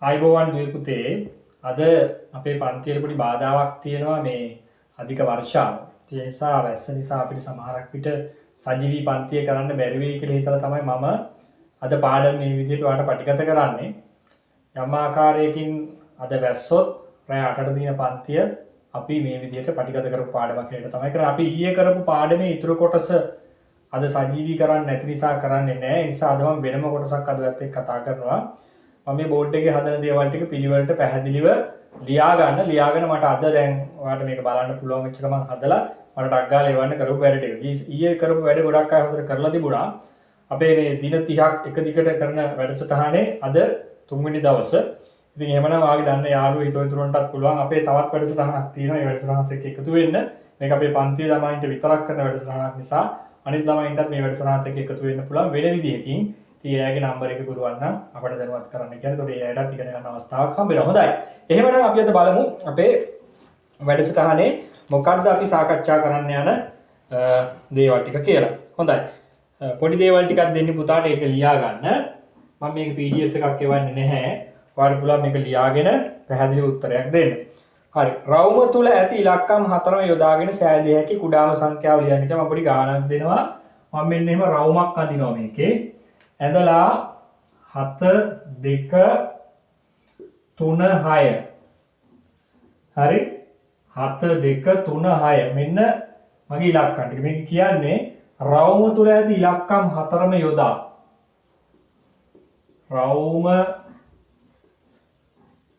ආයිබෝවන් දුවේ පුතේ අද අපේ පන්තියේ පොඩි බාධාවක් තියෙනවා මේ අධික වර්ෂාව. ඒ නිසා වැස්ස නිසා අපිට සමහරක් විට සජීවී පන්තිය කරන්න බැරි වෙයි කියලා හිතලා තමයි මම අද පාඩම මේ විදිහට ඔයාලට පටිගත කරන්නේ. යම් ආකාරයකින් අද වැස්සොත් රෑ 8ට දින පන්තිය අපි මේ විදිහට පටිගත කරපු පාඩමක් නේද තමයි කරන්නේ. අපි ඊයේ කරපු පාඩමේ ඊටු කොටස අද සජීවී කරන්නේ නැති නිසා කරන්නේ නැහැ. ඒ නිසා අද මම වෙනම කොටසක් අද ඔයත් එක්ක කතා කරනවා. මම මේ බෝඩ් එකේ හදන දේවල් ටික පිළිවෙලට පැහැදිලිව ලියාගෙන මට අද දැන් ඔයාලට මේක බලන්න පුළුවන් වෙච්ච එක මම හදලා මට ටක් ගාලා එවන්න කරපු වැඩ ටික. ඊයේ කරපු වැඩ ගොඩක් අය හොඳට කරලා තිබුණා. අපේ මේ දින 30ක් එක දිගට කරන වැඩසටහනේ අද 3 වෙනි දවසේ. ඉතින් එහෙමනම් වාගේ දන්න යාළුවෝ හිතවතුන්ටත් පුළුවන් අපේ තවත් වැඩසටහනක් තියෙනවා. ඒ වැඩසටහනත් එක්ක එකතු වෙන්න. මේක අපේ පන්තියේ ළමයින්ට විතරක් කරන වැඩසටහනක් නිසා අනිත් ළමයින්ටත් මේ වැඩසටහනත් එක්ක එකතු වෙන්න පුළුවන් වෙන විදිහකින්. ඉතින් එයාගේ නම්බර එක පුළුවන් නම් අපිට දැනුවත් කරන්න කියන්නේ. ඒතකොට එයාටත් ඉගෙන ගන්න අවස්ථාවක් හම්බෙනවා. හොඳයි. එහෙමනම් අපි අද බලමු අපේ වැඩසටහනේ මොකක්ද අපි සාකච්ඡා කරන්න යන දේවල් ටික කියලා. හොඳයි. පොඩි දේවල් ටිකක් දෙන්න පුතාට ඒක ලියා ගන්න. මම මේක PDF එකක් එවන්නේ නැහැ. ඔයාලට පුළුවන් මේක ලියාගෙන පැහැදිලි උත්තරයක් දෙන්න. හරි. රවුම තුල ඇති ඉලක්කම් හතරම යොදාගෙන සෑදිය හැකි කුඩාම සංඛ්‍යාව ලියන්න කියලා මම පොඩි ගාණක් දෙනවා. මම මෙන්න එහෙම රවුමක් අඳිනවා මේකේ. ඇඳලා 7 2 3 6 හරි 7 2 3 6 මෙන්න මගේ ඉලක්කම් ටික. මේක කියන්නේ රවුම තුල ඇති ඉලක්කම් හතරම යොදා රවුම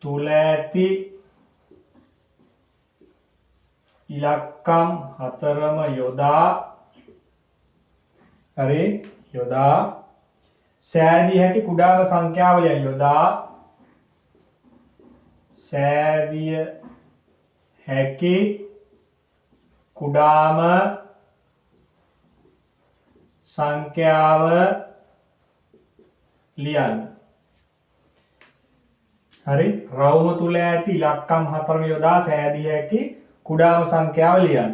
තුල ඇති ඉලක්කම් හතරම යොදා හරි යොදා සෑදිය හැකි කුඩාම සංඛ්‍යාව ලියන්න. යොදා සෑදිය හැකි කුඩාම සංඛ්‍යාව ලියන්න. හරි. රවුම තුල ඇති ඉලක්කම් හතරම යොදා සෑදිය හැකි කුඩාම සංඛ්‍යාව ලියන්න.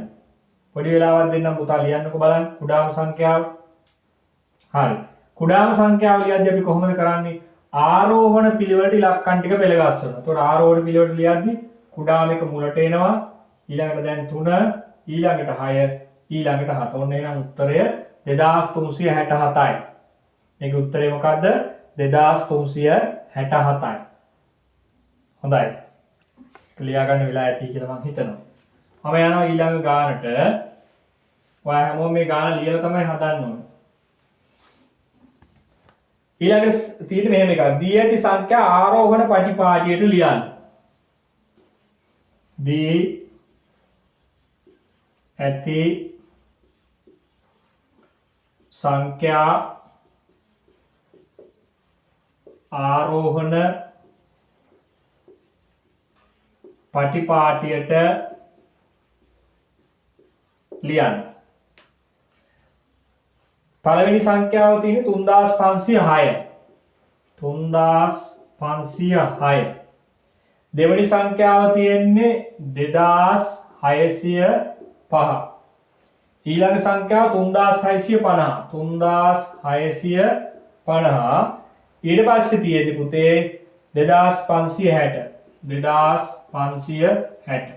පොඩි වෙලාවක් දෙන්නම් පුතා ලියන්නකෝ බලන්න කුඩාම සංඛ්‍යාව. හරි. කුඩාම සංඛ්‍යාව ලියද්දී අපි කොහොමද කරන්නේ? ආරෝහණ පිළිවෙලට ඉලක්කම් ටික පෙළ ගස්සනවා. එතකොට ආරෝහණ පිළිවෙලට ලියද්දී කුඩාම එක මුලට එනවා. ඊළඟට දැන් 3, ඊළඟට 6, ඊළඟට 7. ඔන්න එහෙනම් උත්තරය 2367යි. මේකේ උත්තරේ මොකද්ද? 2367යි. හොඳයි. ලියා ගන්න වෙලා ඇති කියලා මම හිතනවා. මම යනවා ඊළඟ ගානට. ඔයා හැමෝම මේ ගාන ලියලා තමයි හදන්න ඕනේ. ඊළඟ තියෙන්නේ මෙහෙම එකක්. දී ඇති සංඛ්‍යා ආරෝහණ පටිපාටියට ලියන්න. දී ඇති සංඛ්‍යා ආරෝහණ පටිපාටියට ලියන්න. පළවෙනි සංඛ්‍යාව තියෙන්නේ 3506. 3506. දෙවෙනි සංඛ්‍යාව තියෙන්නේ 2605. ඊළඟ සංඛ්‍යාව 3650. 3650. ඊට පස්සේ තියෙන්නේ පුතේ 2560. 2560.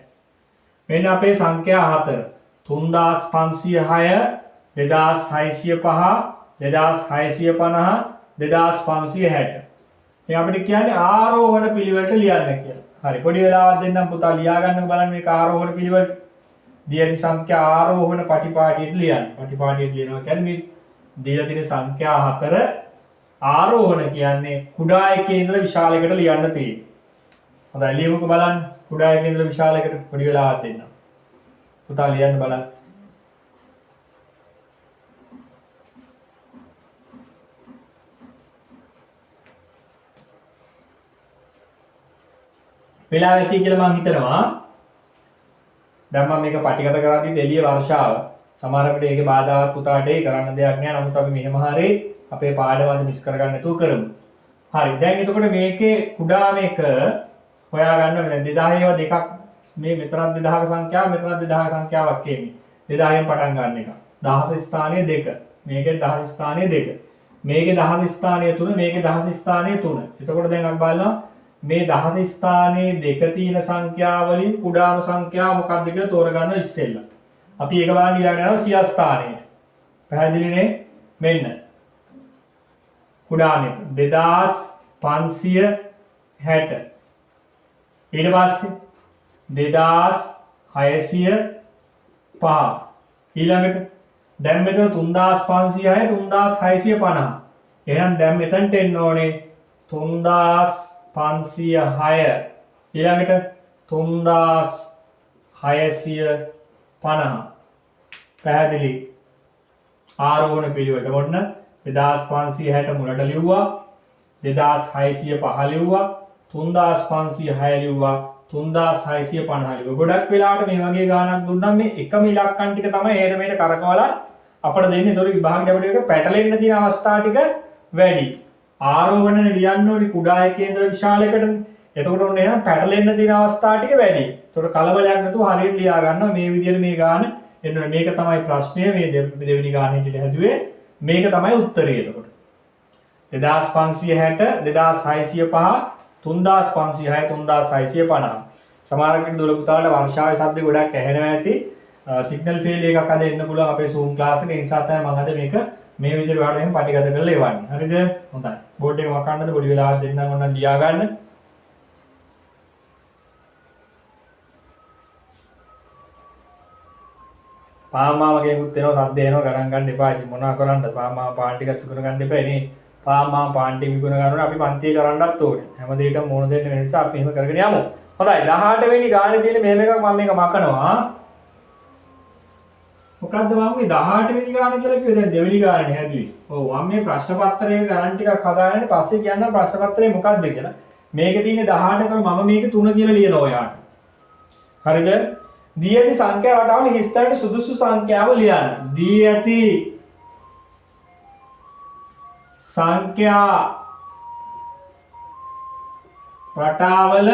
මෙන්න අපේ සංඛ්‍යා හතර. 3506 2605 2650 2560. මේ අපිට කියන්නේ ආරෝහණ පිළිවෙලට ලියන්න කියලා. හරි පොඩි වෙලාවක් දෙන්නම් පුතා ලියා ගන්න බලන්න මේක ආරෝහණ පිළිවෙලට. දී ඇති සංඛ්‍යා ආරෝහණ පටිපාටියට ලියන්න. පටිපාටියට ලියනවා කියන්නේ මේ දීලා තියෙන සංඛ්‍යා හතර ආරෝහණ කියන්නේ කුඩා එකේ ඉඳලා විශාල එකට ලියන්න තියෙන්නේ. හොඳයි ලියමුකෝ බලන්න. කුඩා එකේ ඉඳලා විශාල එකට පොඩි වෙලාවක් දෙන්නම්. පුතා ලියන්න බලන්න. වෙලා ඇති කියලා මම හිතනවා. දැන් මම මේක පටිගත කරද්දී එළිය වර්ෂාව. සමහර අපිට ඒකේ බාධාවත් පුතාට ඒ කරන්න දෙයක් නෑ. නමුත් අපි මෙහෙම හරිය අපේ පාඩම අද මිස් කරගන්න නැතුව කරමු. හරි. දැන් එතකොට මේකේ කුඩාම එක හොයාගන්න වෙන 2000 දෙකක් මේ මෙතනත් 2000ක සංඛ්‍යාව මෙතනත් 2000ක සංඛ්‍යාවක් එන්නේ. 2000න් පටන් ගන්න එක. 10 ස්ථානයේ 2. මේකේ 10 ස්ථානයේ 2. මේකේ 10 ස්ථානයේ 3 මේකේ 10 ස්ථානයේ 3. එතකොට දැන් අපි බලනවා මේ 10 ස්ථානයේ දෙක තියෙන සංඛ්‍යාවලින් කුඩාම සංඛ්‍යාව මොකක්ද කියලා තෝරගන්න ඉස්සෙල්ලා. අපි ඒක බලන්න ඊළඟට යනවා සිය ස්ථානයට. පැහැදිලිනේ? මෙන්න. කුඩාම එක 2560. ඊට පස්සේ 2605. ඊළඟට දැන් මෙතන 3506 3650. එහෙනම් දැන් මෙතනට එන්න ඕනේ 3506 ඊළඟට 3650. පැහැදිලි? ආරෝහණ පිළිවෙලට ඔන්න 2560 මුලට ලිව්වා, 2605 ලිව්වා, 3506 ලිව්වා, 3650 ලිව්වා. ගොඩක් වෙලාවට මේ වගේ ගාණක් දුන්නම් මේ එකම ඉලක්කම් ටික තමයි එහෙට මෙහෙට කරකවලා අපිට දෙන්නේ. ඒතකොට විභාගයට අපිට ඒක පැටලෙන්න තියෙන අවස්ථා ටික වැඩි. ආරෝහණනේ ලියන්න ඕනි කුඩා එකේ ඉඳලා විශාල එකටනේ. එතකොට ඔන්න එහෙනම් පැටලෙන්න තියෙන අවස්ථා ටික වැඩි. එතකොට කලබලයක් නැතුව හරියට ලියා ගන්නවා මේ විදිහට මේ ගාන එන්න ඕනේ. මේක තමයි ප්‍රශ්නය. මේ දෙවෙනි ගාන හිටිට හැදුවේ. මේක තමයි උත්තරය. එතකොට 2560 2605 3506 3650. සමහරකට දොළ පුතාලට වර්ෂාවේ සද්ද ගොඩක් ඇහෙනවා ඇති. සිග්නල් ෆේල් එකක් අද එන්න පුළුවන් අපේ Zoom ක්ලාස් එකේ. ඒ නිසා තමයි මම අද මේක මේ විදිහට ඔයාලට එහෙම පටිගත කරලා එවන්නේ. හරිද? හොඳයි. බෝඩ් එක වකන්නද පොඩි වෙලාවක් දෙන්නම් ඕන ලියා ගන්න. පාමාම කෙනෙකුත් එනවා සද්ද එනවා ගණන් ගන්න එපා. ඉතින් මොනවා කරන්නද? පාමාම පාන් ටිකක් විකුණ ගන්න එපා නේ. පාමාම පාන් ටික විකුණ ගන්නවා අපි පන්තියේ කරන්නත් ඕනේ. හැම දෙයකම මොන දෙන්න වෙන නිසා අපි එහෙම කරගෙන යමු. හොඳයි 18 වෙනි ගානේ තියෙන මෙහෙම එකක් මම මේක මකනවා. මොකද්ද මම මේ 18 වෙනි ගාන කියලා කිව්වේ දැන් දෙවෙනි ගානනේ හැදුවේ. ඔව් මම මේ ප්‍රශ්න පත්‍රයේ ගණන් ටිකක් හදාගෙන පස්සේ කියන්නම් ප්‍රශ්න පත්‍රය මොකක්ද කියලා. මේකේ තියෙන 18 කර මම මේක 3 කියලා ලියනවා ඔයාට. හරිද? දී ඇති සංඛ්‍යා රටාවල හිස්තැනට සුදුසු සංඛ්‍යාව ලියන්න. දී ඇති සංඛ්‍යා රටාවල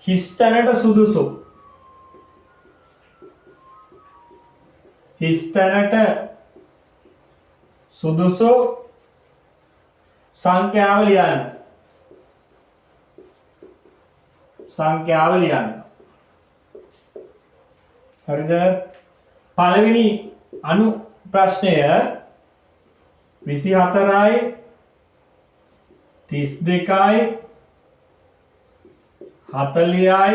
හිස්තැනට සුදුසු සංඛ්‍යාව ලියන්න. හරිද? පළවෙනි අනු ප්‍රශ්නය 24යි 32යි 40යි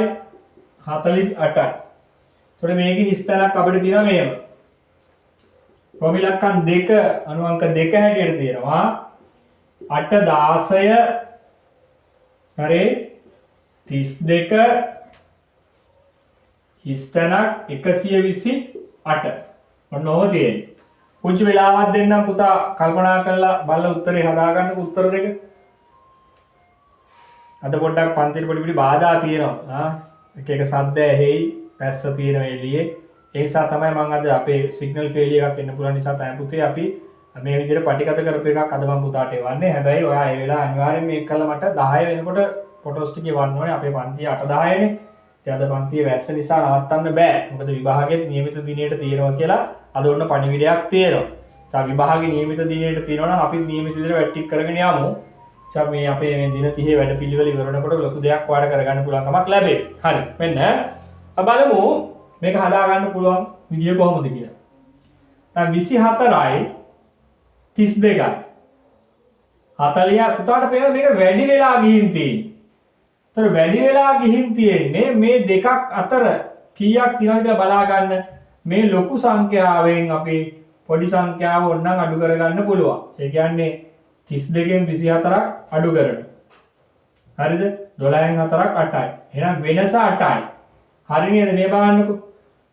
48යි. එතකොට මේකේ හිස්තැනක් අපිට තියෙනවා මෙහෙම. රෝම ඉලක්කම් 2 අණු අංක 2 හැටියට තියෙනවා 8 16 හරි 32 හිස්තැනක් 128. ඔන්න ඔහොම තියෙන්නේ. පුංචි වෙලාවක් දෙන්නම් පුතා කල්පනා කරලා බලලා උත්තරේ හදාගන්නකො උත්තර දෙක. අද පොඩ්ඩක් පන්තියේ පොඩි බාධා තියෙනවා. එක එක සද්ද ඇහෙයි පැස්ස තියෙන එළියේ. ඒ නිසා තමයි මම අද අපේ සිග්නල් ෆේලියර් එකක් එන්න පුළුවන් නිසා තමයි පුතේ අපි මේ විදිහට පටිගත කරපු එකක් අද මම පුතාට එවන්නේ. හැබැයි ඔයා ඒ වෙලාව අනිවාර්යෙන් මේක කළා මට 10 වෙනකොට ෆොටෝස් ටික එවන්න ඕනේ. අපේ පන්තිය 8 10නේ. ඉතින් අද පන්තියේ වැස්ස නිසා නවත්තන්න බෑ. මොකද විභාගෙත් නියමිත දිනයට තියෙනවා කියලා අද ඔන්න පණිවිඩයක් තියෙනවා. සා විභාගේ නියමිත දිනයට තියෙනවා නම් අපි නියමිත විදිහට වැට්ටික් කරගෙන යමු. සා මේ අපේ මේ දින 30 වැඩපිළිවෙල ඉවරනකොට ලොකු දෙයක් ඔයාලට කරගන්න පුළුවන්කමක් ලැබේ. හරි. මෙන්න බලමු මේක හදා ගන්න පුළුවන් විදිය කොහොමද කියලා. දැන් 24යි 32යි 40 පුතාට පේන මේක වැඩි වෙලා ගිහින් තියෙන්නේ. ඒතර වැඩි වෙලා ගිහින් තියෙන්නේ මේ දෙකක් අතර කීයක් තියෙනවද කියලා බලා ගන්න. මේ ලොකු සංඛ්‍යාවෙන් අපි පොඩි සංඛ්‍යාව ඕනනම් අඩු කරගන්න පුළුවන්. ඒ කියන්නේ 32න් 24ක් අඩු කරනවා. හරිද? 12න් 4ක් 8යි. එහෙනම් වෙනස 8යි. හරි නේද? මේ බලන්නකෝ.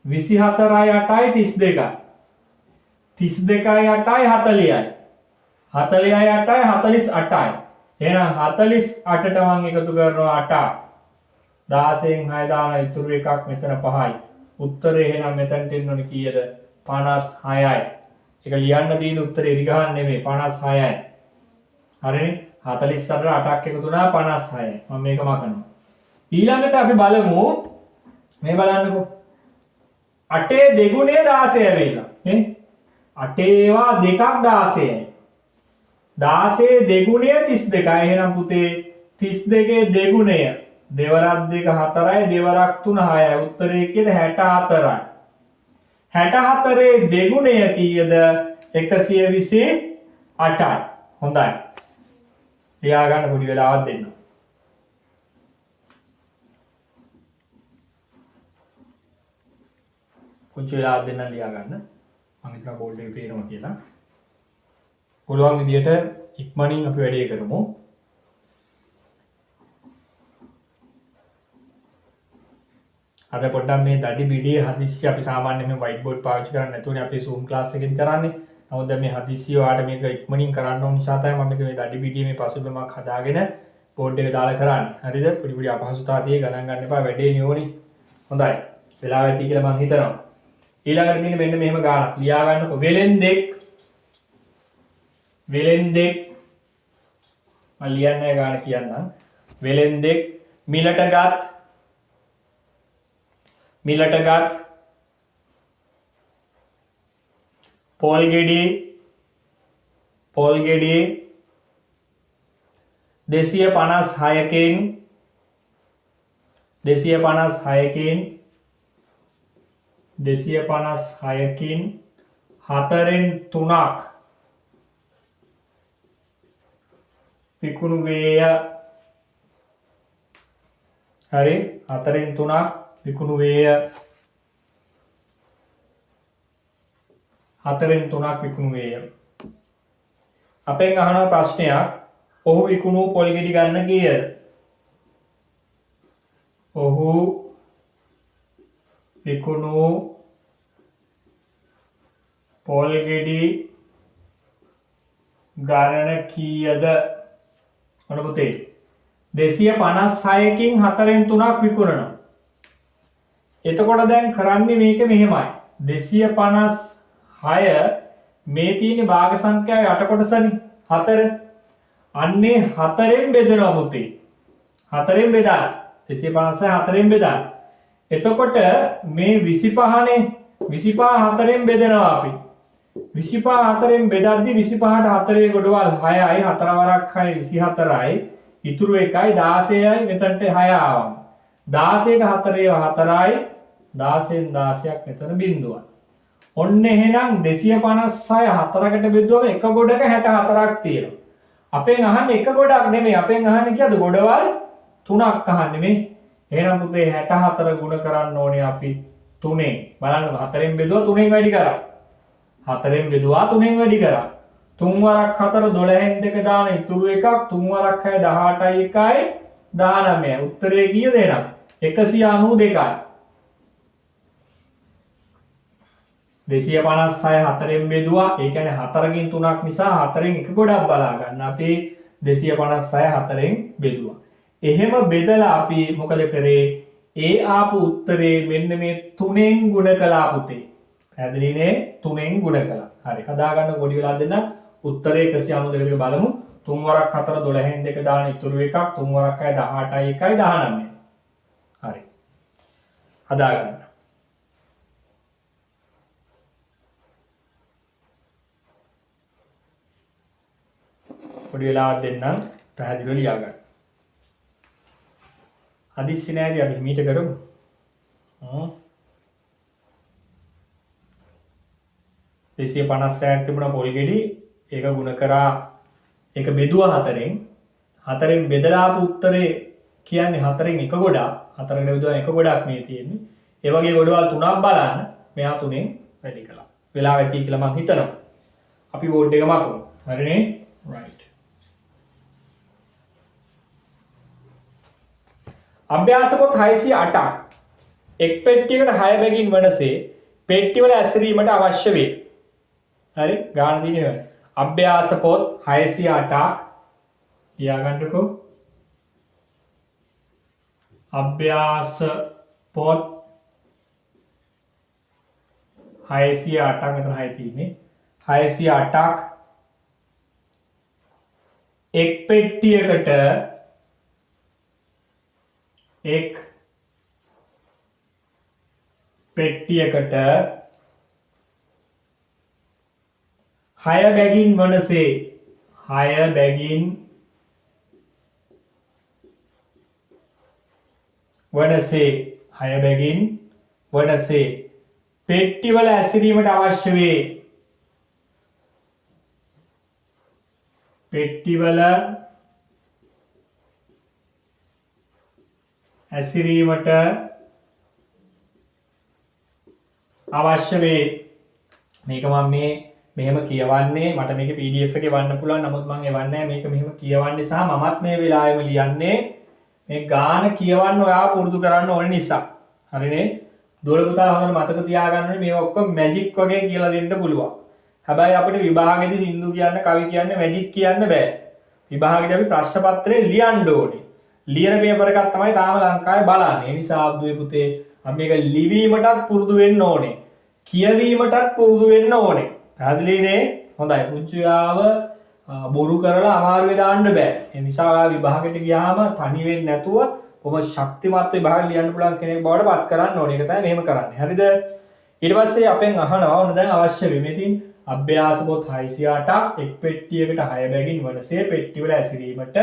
24යි 8යි 32යි. 32යි 8යි 40යි. 40යි 8යි 48යි. එහෙනම් 48ට මම එකතු කරනවා 8යි. 16න් 6 දාන ඉතුරු එකක් මෙතන 5යි. උත්තරේ එහෙනම් මෙතනට එන්න ඕනේ කීයද? 56යි. ඒක ලියන්න තියෙන උත්තරේ ඉරිගහන්න නෙමෙයි 56යි. හරිනේ? 48ට 8ක් එකතු වුණා 56යි. මම මේක මකනවා. ඊළඟට අපි බලමු මේ බලන්නකෝ. 8 දෙගුණය 16 වෙලා. නේ? 8 ඒවා දෙකක් 16යි. 16 දෙගුණය 32යි. එහෙනම් පුතේ 32 දෙගුණය දෙවරක් 2 4යි දෙවරක් 3 6යි. උත්තරේ කීයද? 64යි. 64 දෙගුණය කීයද? 128යි. හොඳයි. ලියා ගන්න පොඩි වෙලාවක් දෙන්න. පුංචි වෙලාවක් දෙන්න ලියා ගන්න. මම හිතනවා බෝල්ඩ් එකේ පේනවා කියලා. පුළුවන් විදියට ඉක්මනින් අපි වැඩේ කරමු. අද පොඩ්ඩක් මේ දඩි බිඩේ හදිස්සිය අපි සාමාන්‍යයෙන් මේ white board පාවිච්චි කරන්නේ නැතුවනේ අපි Zoom class එකේදී කරන්නේ. නමුත් දැන් මේ හදිස්සිය ඔයාලට මේක ඉක්මනින් කරන්න ඕන නිසා තමයි මම මේ දඩි බිඩේ මේ පසුබිමක් හදාගෙන බෝඩ් එක දාලා කරන්නේ. හරිද? පොඩි පොඩි අපහසුතාවා tie ගණන් ගන්න එපා වැඩේ නියෝනේ. හොඳයි. වෙලාව ඇති කියලා මම හිතනවා. ඊළඟට තියෙන මෙන්න මෙහෙම ගානක් ලියා ගන්නකො. වෙලෙන්දෙක් මම ලියන්නේ ගාන කියන්නම්. වෙලෙන්දෙක් මිලටගත් පොල් ගෙඩි 256කින් 4න් 3ක් විකුණු වේය. හරි 4න් 3ක් විකුණු වේය. 4න් 3ක් විකුණු වේය. අපෙන් අහන ප්‍රශ්නයක් ඔහු විකුණු පොල් ගෙඩි ගන්න කීයද? ඔහු විකුණු පොල් ගෙඩි ගණන කීයද? ඔන්න පුතේ 256කින් 4න් 3ක් විකුණනවා. එතකොට දැන් කරන්නේ මේක මෙහෙමයි. 256 මේ තියෙන භාග සංඛ්‍යාවේ 8 කොටසනේ 4. අන්නේ 4න් බෙදනවා පුතේ. 4න් බෙදා 256 4න් බෙදා. එතකොට මේ 25නේ 25 4න් බෙදනවා අපි. 25 4න් බෙදද්දි 25ට 4 ගොඩවල් 6යි 4 වරක් 6 24යි ඉතුරු 1යි 16යි මෙතනට 6 ආවම 16ට 4 4යි 16න් 16ක් මෙතන බිඳුවක්. ඔන්න එහෙනම් 256 4කට බෙදුවම එක ගොඩක 64ක් තියෙනවා. අපෙන් අහන්නේ එක ගොඩක් නෙමෙයි. අපෙන් අහන්නේ කියද ගොඩවල් 3ක් අහන්නේ මේ. එහෙනම් පුතේ 64 ගුණ කරන්න ඕනේ අපි 3ෙන්. බලන්න 4ෙන් බෙදුවා 3ෙන් වැඩි කරා. 4ෙන් බෙදුවා 3ෙන් වැඩි කරා. 3 වරක් 4 12න් 2 දාන ඉතුරු එකක් 3 වරක් 6 18යි 1යි 19යි. උත්තරේ කීයද එහෙනම්? 192යි. 256 4ෙන් බෙදුවා. ඒ කියන්නේ 4කින් 3ක් නිසා 4ෙන් එක ගොඩක් බලා ගන්න. අපි 256 4ෙන් බෙදුවා. එහෙම බෙදලා අපි මොකද කරේ? ඒ ආපු උත්තරේ මෙන්න මේ 3ෙන් ගුණ කළා පුතේ. පැහැදිලිනේ? 3ෙන් ගුණ කළා. හරි. හදාගන්න පොඩි වෙලා දෙන්න. උත්තරේ 192 බලමු. 3 වරක් 4 12න් 2 දාන ඉතුරු එකක් 3 වරක් 6 18යි 1යි 19යි. හරි. හදාගන්න. පොඩි වෙලාවක් දෙන්නම් පැහැදිලිව ලියා ගන්න. හදිස්සි නෑදී අපි මීට කරමු. 256ක් තිබුණා පොල් ගෙඩි ඒක ගුණ කරා ඒක බෙදුවා 4ෙන් 4ෙන් බෙදලා ආපු උත්තරේ කියන්නේ 4ෙන් එක ගොඩක් 4කට බෙදුවා එක ගොඩක් මේ තියෙන්නේ. ඒ වගේ ගොඩවල් 3ක් බලන්න මෙහා 3ෙන් වැඩි කළා. වෙලාව ඇති කියලා මම හිතනවා. අපි බෝඩ් එක මකමු. හරිනේ? right. අභ්‍යාස පොත් 608ක් එක් පෙට්ටියකට 6 බැගින් වනසේ පෙට්ටිවල ඇසිරීමට අවශ්‍ය වේ. හරි ගාන දිනේ. අභ්‍යාස පොත් 608ක් ලියා ගන්නකෝ. අභ්‍යාස පොත් 608ක් මෙතන 6 තියෙන්නේ. 608ක් එක් පෙට්ටියකට एक पेट्टियකට 6 බැගින් වනසේ හය බැගින් වනසේ. හය බැගින් වනසේ. පෙට්ටිවල ඇසිරීමට අවශ්‍ය වේ. පෙට්ටිවල ඇසිරීමට අවශ්‍ය වේ. මේක මම මෙහෙම කියවන්නේ මට මේක PDF එකේ වන්න පුළුවන් නමුත් මම එවන්නේ නැහැ මේක මෙහෙම කියවන්නේ සහ මමත් මේ වෙලාවෙම ලියන්නේ මේ ගාන කියවන්න ඔයා පුරුදු කරන්න ඕන නිසා. හරිනේ? දොළ පුතා හොඳට මතක තියාගන්න ඕනේ මේ ඔක්කොම මැජික් වගේ කියලා දෙන්න පුළුවන්. හැබැයි අපිට විභාගෙදී සින්දු කියන්න කවි කියන්න මැජික් කියන්න බෑ. විභාගෙදී අපි ප්‍රශ්න පත්‍රේ ලියන්න ඕනේ. ලියන පේපර් එකක් තමයි තාම ලංකාවේ බලන්නේ. ඒ නිසා අබ්දුවේ පුතේ අපි මේක ලිවීමටත් පුරුදු වෙන්න ඕනේ. කියවීමටත් පුරුදු වෙන්න ඕනේ. පැහැදිලිනේ? හොඳයි. පුංචියාව බොරු කරලා අමාරුවේ දාන්න බෑ. ඒ නිසා ඔයා විභාගෙට ගියාම තනි වෙන්නේ නැතුව ඔබ ශක්තිමත් විභාග ලියන්න පුළුවන් කෙනෙක් බවට පත් කරන්න ඕනේ. ඒක තමයි මෙහෙම කරන්නේ. හරිද? ඊට පස්සේ අපෙන් අහනවා ඔන්න දැන් අවශ්‍ය වෙන්නේ. ඉතින් අභ්‍යාස පොත් 608ක් එක් පෙට්ටියකට 6 බැගින් වනසේ පෙට්ටිවල ඇසිරීමට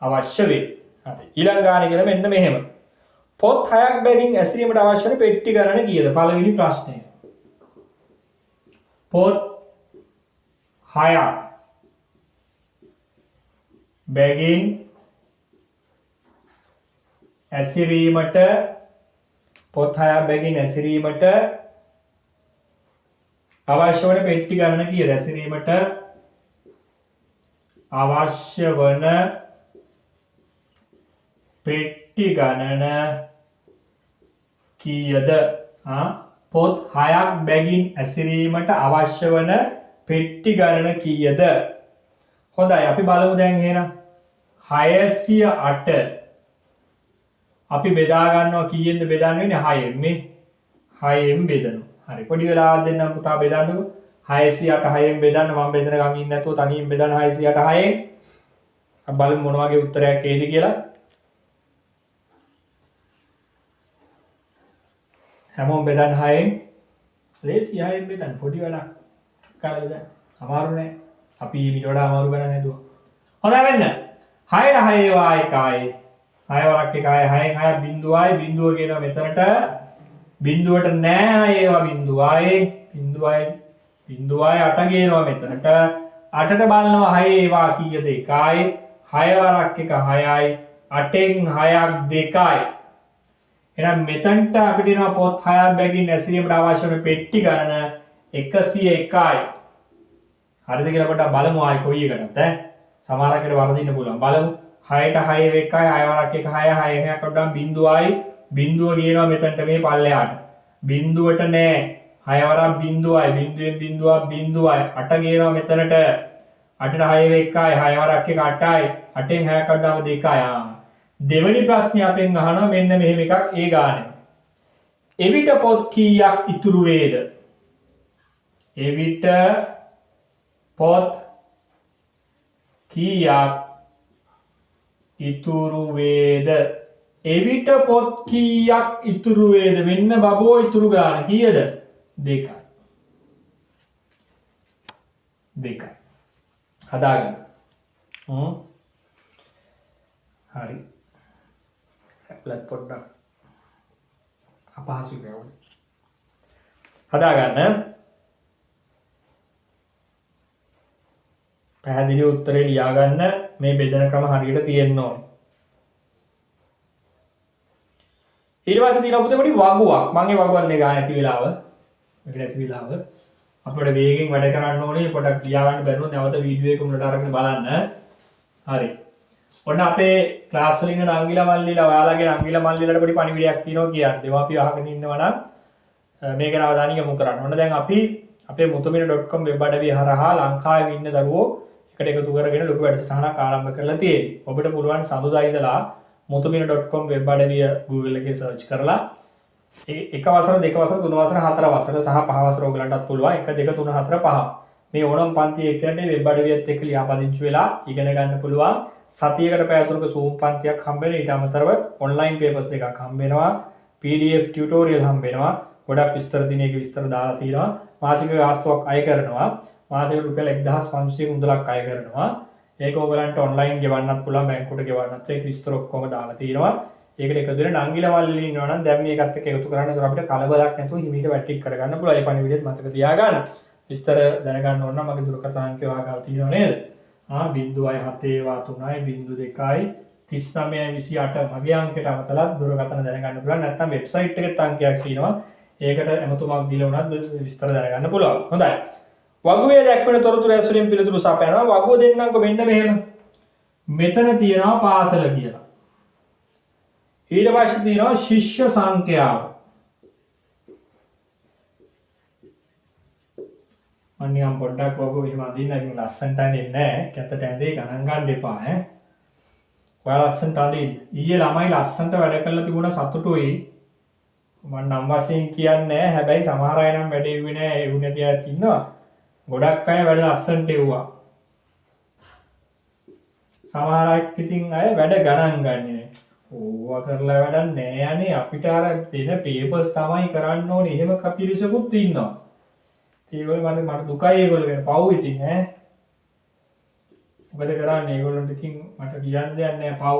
අවශ්‍ය වේ. හරි. ඊළඟ ගාන කියලා මෙන්න මෙහෙම. පොත් 6ක් බැගින් ඇසිරීමට අවශ්‍ය වෙන පෙට්ටි ගණන කීයද? පළවෙනි ප්‍රශ්නය. පොත් 6ක් බැගින් ඇසිරීමට පොත් 6ක් බැගින් ඇසිරීමට අවශ්‍ය වන පෙට්ටි ගණන කීයද? ඇසිරීමට අවශ්‍ය වන පෙට්ටි ගණන කීයද? පොත් 6ක් බැගින් ඇසිරීමට අවශ්‍ය වන පෙට්ටි ගණන කීයද? හොඳයි අපි බලමු දැන් එහෙනම් 608 අපි බෙදා ගන්නවා කීයෙන්ද බෙදන්නේ? 6ෙන්. මේ 6ෙන් බෙදනවා. හරි පොඩි වෙලාවක් දෙන්නම් පුතා බෙදන්නකො. 608 6ෙන් බෙදන්න මම බෙදන ගමන් ඉන්නේ නැතුව තනියෙන් බෙදන්න 608 6ෙන්. අපි බලමු මොන වගේ උත්තරයක් එයිද කියලා. හැමෝම බෙදන්න 6ෙන්. ලේසි 6ෙන් බෙදන්න පොඩි වැඩක්. කාලා බෙදන්න. අමාරු නෑ. අපි ඊට වඩා අමාරු ගණන් නේද? හොඳයි වෙන්න. 6ට 6 ඒවා එකයි. 6 වරක් එකයි 6න් 6 බිඳුවයි බිඳුව කියනවා මෙතනට. බිඳුවට නෑ ඒවා බිඳුවයි 8 කියනවා මෙතනට. 8ට බලනවා 6 ඒවා කීයද? 1යි. 6 වරක් එක 6යි. 8න් 6ක් 2යි. එහෙනම් මෙතනට අපිට එනවා පොත් 6ක් බැගින් ඇසිරීමට අවශ්‍ය වෙන පෙට්ටි ගණන 101යි. හරිද කියලා පොඩ්ඩක් බලමු ආයි කොයි එකටද ඈ. සමහරකට වරදින්න පුළුවන්. බලමු 6ට 6 1යි 6 වරක් එක 6 6 එකක් වඩා බිඳුවයි බිඳුව කියනවා මෙතනට මේ පල්ලෙහාට. බිඳුවට නෑ 6 වරක් බිඳුවයි බිඳුවෙන් බිඳුවක් බිඳුවයි 8 කියනවා මෙතනට. 8ට 6 1යි 6 වරක් එක 8යි 8න් 6ක් වඩාම 2යි. දෙවෙනි ප්‍රශ්නේ අපෙන් අහනවා මෙන්න මෙහෙම එකක් ඒ ගානේ. එවිට පොත් කීයක් ඉතුරු වේද? එවිට පොත් කීයක් ඉතුරු වේද? එවිට පොත් කීයක් ඉතුරු වේද? මෙන්න බබෝ ඉතුරු ගාන කීයද? 2යි. 2යි. හදාගන්න. හරි. ඇප්ලට් පොඩ්ඩක් අපහසුයි නේද? හදාගන්න. පැහැදිලි උත්තරේ ලියා ගන්න. මේ බෙදන ක්‍රම හරියට තියෙන්න ඕනේ. ඊට පස්සේ තියෙනවා පුතේ පොඩි වගුවක්. මම ඒ වගුවල් මේ ගාන ඇති වෙලාව. මේක නැති වෙලාව. අපිට වේගෙන් වැඩ කරන්න ඕනේ. පොඩක් ලියා ගන්න බැරුණොත් නැවත වීඩියෝ එක උඩට අරගෙන බලන්න. හරි. ඔන්න අපේ ක්ලාස් වල ඉන්න නංගිලා මල්ලිලා ඔයාලගේ නංගිලා මල්ලිලාට පොඩි පණිවිඩයක් තියෙනවා කියන්නේ. දෙමාපියෝ අහගෙන ඉන්නවා නම් මේක නවදානිය යොමු කරන්න. ඔන්න දැන් අපි අපේ mutumina.com වෙබ් අඩවිය හරහා ලංකාවේ ඉන්න දරුවෝ එකට එකතු කරගෙන ලොකු වැඩසටහනක් ආරම්භ කරලා තියෙනවා. ඔබට පුළුවන් සඳුදා ඉඳලා mutumina.com වෙබ් අඩවිය Google එකේ සර්ච් කරලා එක වසර දෙක වසර තුන වසර හතර වසර සහ පහ වසර ඔයගලන්ටත් පුළුවන් 1 2 3 4 5 මේ ඕනම පන්තියේ එක්කනේ වෙබ් අඩවියත් එක්ක ලියාපදිංචි වෙලා ඉගෙන ගන්න පුළුවන්. සතියකට පැය තුනක Zoom පන්තියක් හම්බ වෙන ඊට අමතරව online papers දෙකක් හම්බ වෙනවා. PDF tutorial හම්බ වෙනවා. ගොඩක් විස්තර තියෙන එක විස්තර දාලා තියෙනවා. මාසික ගාස්තුවක් අය කරනවා. මාසෙකට රුපියල් 1500 මුදලක් අය කරනවා. ඒක ඔයගලන්ට ඔන්ලයින් ගෙවන්නත් පුළුවන්, බැංකුවට ගෙවන්නත්. ඒක විස්තර ඔක්කොම දාලා තියෙනවා. ඒකට එකතු වෙලා නංගිලා මල්ලි ඉන්නවා නම් දැන් මේකත් එක්ක එකතු කරන්න. ඒතර අපිට කලබලක් නැතුව හිමීට වැටික් කරගන්න පුළුවන්. ඒ පණිවිඩයත් මතක තියාගන්න. විස්තර දැනගන්න ඕන නම් මගේ දුරකථන අංකය ඔයාගාව තියෙනව නේද? 0.7 මගේ අංකයට අමතලා දුරකථන දැනගන්න පුළුවන්. නැත්නම් වෙබ්සයිට් එකේ අංකයක් තියෙනවා. ඒකට ඇමතුමක් දීලා උනත් විස්තර දැනගන්න පුළුවන්. හොඳයි. වගුවේ දැක්වෙන තොරතුරු ඇසුරින් පිළිතුරු සපයනවා. වගුව දෙන්නම්කො මෙන්න මෙහෙම. මෙතන තියෙනවා පාසල කියලා. ඊට පස්සේ තියෙනවා ශිෂ්‍ය සංඛ්‍යාව. අනියම් පොඩ්ඩක් වගුව එහෙම අදින්න ඉතින් ලස්සනට අදින්නේ නැහැ. කැතට ඇඳේ ගණන් ගන්න එපා ඈ. ඔයාලා ලස්සනට අදින්න. ඊයේ ළමයි ලස්සනට වැඩ කරලා තිබුණා සතුටුයි. මම නම් වශයෙන් කියන්නේ නැහැ. හැබැයි සමහර අය නම් වැඩ ඉුවේ නැහැ. ඒ වුණ තියා ඉන්නවා. ගොඩක් අය වැඩ ලස්සනට එව්වා. සමහර අය ඉතින් අය වැඩ ගණන් ගන්නේ නැහැ. ඕවා කරලා වැඩක් නැහැ අනේ. අපිට අර දෙන පේපර්ස් තමයි කරන්න ඕනේ. එහෙම කපිරිසකුත් ඉන්නවා. ඒගොල්ලෝ මට දුකයි ඒගොල්ලෝ ගැන පව් ඉතින් ඈ. මොකද කරන්නේ ඒගොල්ලන්ට ඉතින් මට කියන්න දෙයක් නැහැ පව්.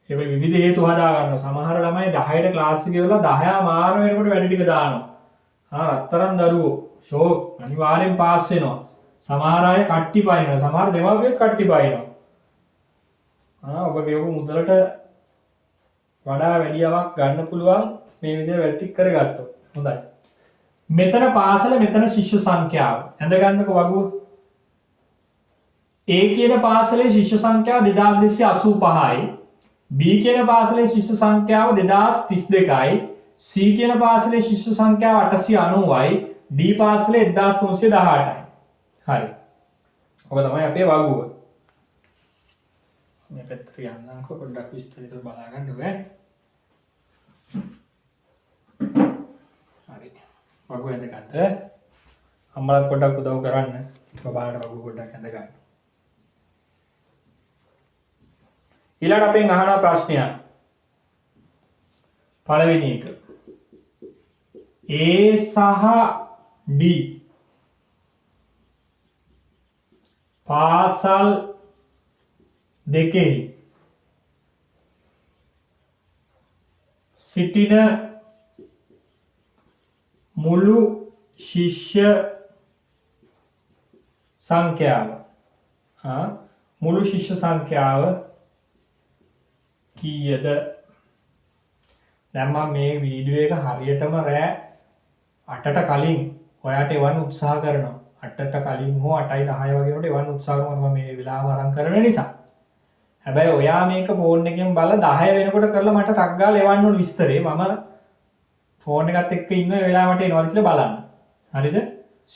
ඒක විවිධ හේතු හදා ගන්නවා. සමහර ළමයි 10ට ක්ලාස් එකේ ඉවරලා 10 මාර වෙනකොට වැඩ ටික දානවා. රත්තරන් දරුවෝ ෂෝක් අනිවාර්යෙන් පාස් වෙනවා. සමහර අය කට්ටි පයින්නවා. සමහර දෙමාපියෝ කට්ටි පයින්නවා. ඔබගේ මුදලට වඩා වැඩි යමක් ගන්න පුළුවන් මේ විදිහට වැඩ ටික කරගත්තොත්. හොඳයි. මෙතන පාසල මෙතන ශිෂ්‍ය සංඛ්‍යාව. ඇඳ ගන්නකො වගුව. A කියන පාසලේ ශිෂ්‍ය සංඛ්‍යාව 2285යි. B කියන පාසලේ ශිෂ්‍ය සංඛ්‍යාව 2032යි. C කියන පාසලේ ශිෂ්‍ය සංඛ්‍යාව 890යි. D පාසලේ 1318යි. හරි. ඔබ තමයි අපේ වගුව. මේ පැත්තට යන්නම්කො පොඩ්ඩක් විස්තරිතව බලා ගන්න ඕනේ. හරි. වගුව ඇඳ ගන්න. අම්මලාත් පොඩ්ඩක් උදව් කරන්න. බබාට වගුව පොඩ්ඩක් ඇඳ ගන්න. ඊළඟ අපෙන් අහන ප්‍රශ්නයක්. පළවෙනි එක. A සහ D පාසල් දෙකෙහි සිටින මුළු ශිෂ්‍ය සංඛ්‍යාව මුළු ශිෂ්‍ය සංඛ්‍යාව කීයද? දැන් මම මේ වීඩියෝ එක හරියටම රෑ 8ට කලින් ඔයාට එවන්න උත්සාහ කරනවා. 8ට කලින් හෝ 8:10 වගේ වෙනකොට එවන්න උත්සාහ කරනවා. මම මේ වෙලාව අරන් කරන නිසා. හැබැයි ඔයා මේක ෆෝන් එකෙන් බලලා 10 වෙනකොට කරලා මට ටක් ගාලා එවන්න ඕන විස්තරේ. මම ෆෝන් එකත් එක්ක ඉන්න වෙලාවට එනවාද කියලා බලන්න. හරිද?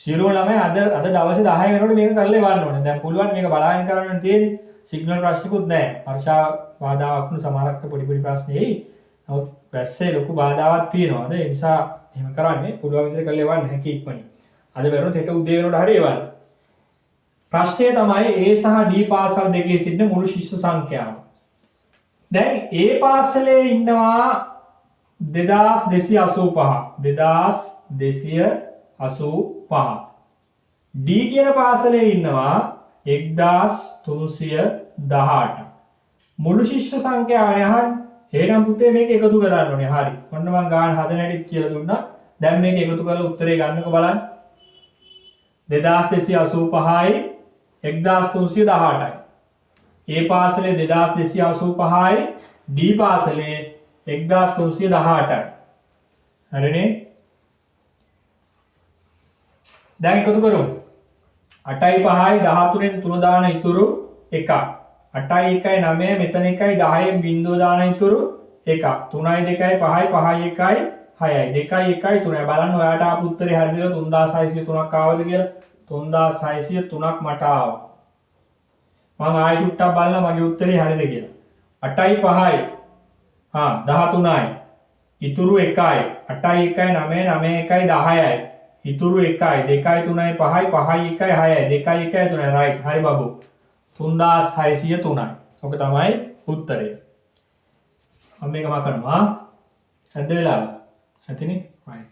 සියලුම ළමයි අද දවසේ 10 වෙනකොට මේක කරලා එවන්න ඕනේ. දැන් පුළුවන් මේක බලාගෙන කරන්න තියෙන්නේ. සිග්නල් ප්‍රශ්නිකුත් නැහැ. වර්ෂා බාධාවක් වුණ සමහරකට පොඩි ප්‍රශ්න එයි. නමුත් වැස්සේ ලොකු බාධාවක් තියෙනවා. ඒ නිසා එහෙම කරන්නේ පුළුවන් විදිහට කරලා එවන්න හැකි ඉක්මනින්. අද බැලුවොත් හෙට උදේ වෙනකොට හරි එවන්න. ප්‍රශ්නය තමයි A සහ D පාසල් දෙකේ සිටින මුළු ශිෂ්‍ය සංඛ්‍යාව. දැන් A පාසලේ ඉන්නවා 2285. D කියන පාසලේ ඉන්නවා 1318. මුළු ශිෂ්‍ය සංඛ්‍යාව යහන් එහෙනම් පුතේ මේක එකතු කරන්න ඕනේ. හරි. ඔන්න මම ගාන හදන හැටි කියලා දුන්නා. දැන් මේක එකතු කරලා උත්තරේ ගන්නකො බලන්න. 2285යි 1318යි. A පාසලේ 2285යි D පාසලේ 1318යි. හරිනේ? දැන් එකතු කරමු. 8යි 5යි 13න් 3 දාන ඉතුරු 1ක්. 8යි 1යි 9 මෙතන 1යි 10න් බිංදුව දාන ඉතුරු 1ක්. 3යි 2යි 5යි 5යි 1යි 6යි 2යි 1යි 3යි. බලන්න ඔයාට ආපු උත්තරේ හරිද කියලා 3603ක් ආවද කියලා. 3603ක් මට ආවා. මම ආයෙ චුට්ටක් බලලා මගේ උත්තරේ හරිද කියලා. 8යි 5යි 13යි ඉතුරු 1යි. 8යි 1යි 9 9යි 1යි 10යි ඉතුරු 1යි. 2යි 3යි 5යි 5යි 1යි 6යි 2යි 1යි 3යි. රයිට්. හරි බබු. 3603යි. ඔක තමයි උත්තරේ. මම මේක මකනවා. හරිද වෙලාව? ඇතිනේ? රයිට්.